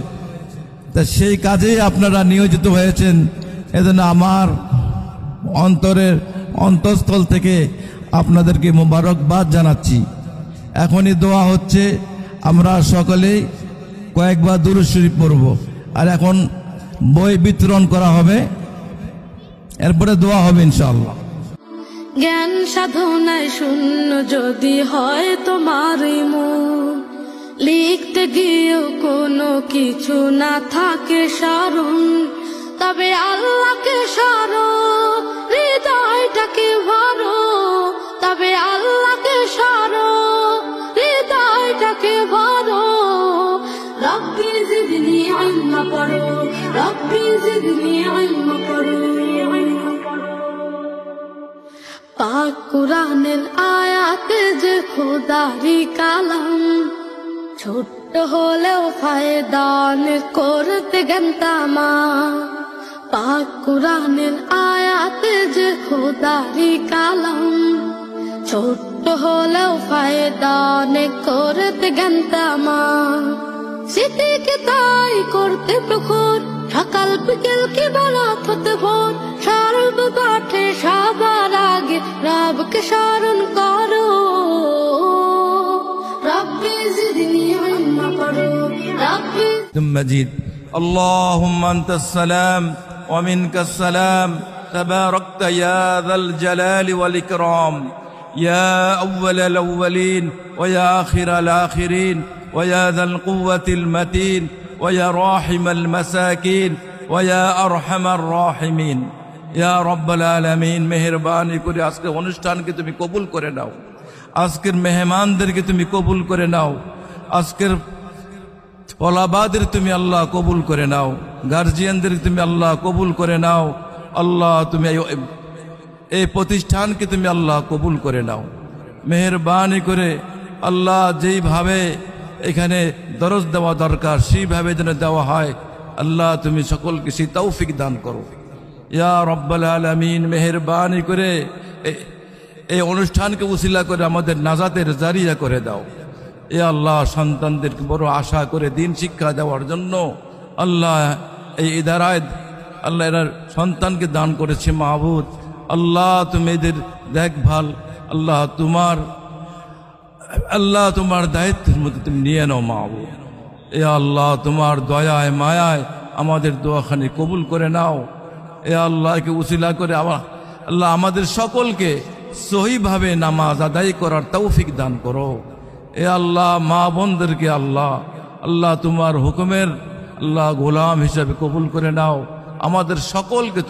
তা সেই কাজেই আপনারা নিয়োজিত হয়েছেন। এজন্য আমার অন্তঃস্থল থেকে আপনাদেরকে মোবারকবাদ জানাচ্ছি। এখনই দোয়া হচ্ছে, আমরা সকলেই কয়েকবার দুরূদ শরীফ পড়ব, আর এখন বই বিতরণ করা হবে, এরপরে দোয়া হবে ইনশাআল্লাহ। জ্ঞান সাধনায় শূন্য যদি হয় তোমার মন, লিখতে গিয়েও কোনো কিছু না থাকে স্মরণ, তবে আল্লাহকে স্মরো, হৃদয়টাকে ভরো, তবে আল্লাহকে স্মরো, হৃদয়টাকে জিদনি ইলম পড়ো। পাক কুরআনের আয়াতে যে খোদারি কালাম, ছোট্ট হলেও ফায়দান করতে জ্ঞানতামা। পাক কুরআনের আয়াতে যে খোদারি কালাম, ছোট্ট হলেও ফায়দান করতে জ্ঞানতামা। স্মৃতিকে তাই করতে প্রখর, সকাল বিকেল কি বারাত হতে ভোর, সর্ব পাঠে সবার আগে রবকে স্মরণ করো। রব্বি জিদনি ইলমা পড়ো, রব্বি مجيد اللهم أنت السلام ومنك السلام تباركت يا ذا الجلال والإكرام يا أول الأولين ويا آخر الآخرين ويا ذا القوة المتين ويا راحم المساكين ويا أرحم الراحمين يا رب العالمين মেহেরবানি করে আজকে অনুষ্ঠানকে তুমি কবুল করে নাও, আজকের মেহমানদেরকে তুমি কবুল করে নাও, আজকের ওলাবাদের তুমি আল্লাহ কবুল করে নাও, গার্জিয়ানদের তুমি আল্লাহ কবুল করে নাও। আল্লাহ তুমি এই প্রতিষ্ঠানকে তুমি আল্লাহ কবুল করে নাও। মেহেরবানি করে আল্লাহ যেইভাবে এখানে দরজ দেওয়া দরকার সেইভাবে যেন দেওয়া হয়, আল্লাহ তুমি সকলকে সেই তৌফিক দান করো ইয়া রব্বাল আলামিন। মেহেরবানি করে এই অনুষ্ঠানকে উসিলা করে আমাদের নাজাতের জারিয়া করে দাও। এ আল্লাহ সন্তানদেরকে বড় আশা করে দিন শিক্ষা দেওয়ার জন্য আল্লাহ এই ইদারায় আল্লাহ এরা সন্তানকে দান করেছে মাহবুদ। আল্লাহ তুমি এদের দেখভাল আল্লাহ তোমার দায়িত্বের মধ্যে তুমি নিয়ে নাও মাহবুদ। এ আল্লাহ তোমার দয়ায় মায়ায় আমাদের দোয়াখানি কবুল করে নাও। এ আল্লাহকে উসিলা করে আল্লাহ আমাদের সকলকে সহিভাবে নামাজ আদায় করার তৌফিক দান করো। এ আল্লাহ মা বোনদেরকে আল্লাহ তোমার হুকুমের আল্লাহ গোলাম হিসাবে কবুল করে নাও। আমাদের সকলকে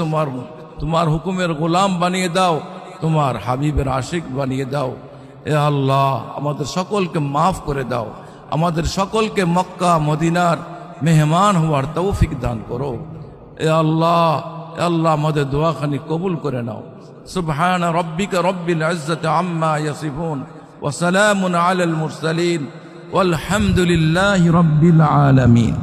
তোমার হুকুমের গোলাম বানিয়ে দাও, তোমার হাবিবের আশিক বানিয়ে দাও। এ আল্লাহ আমাদের সকলকে মাফ করে দাও, আমাদের সকলকে মক্কা মদিনার মেহমান হওয়ার তৌফিক দান করো। এ আল্লাহ আমাদের দোয়াখানি কবুল করে নাও। সুবহান রাব্বিকা রব্বিল ইজ্জাতি আম্মা ইয়াসিফুন ওয়া সালামুন আলাল মুরসালিন ওয়ালহামদুলিল্লাহি রাব্বিল আলামিন।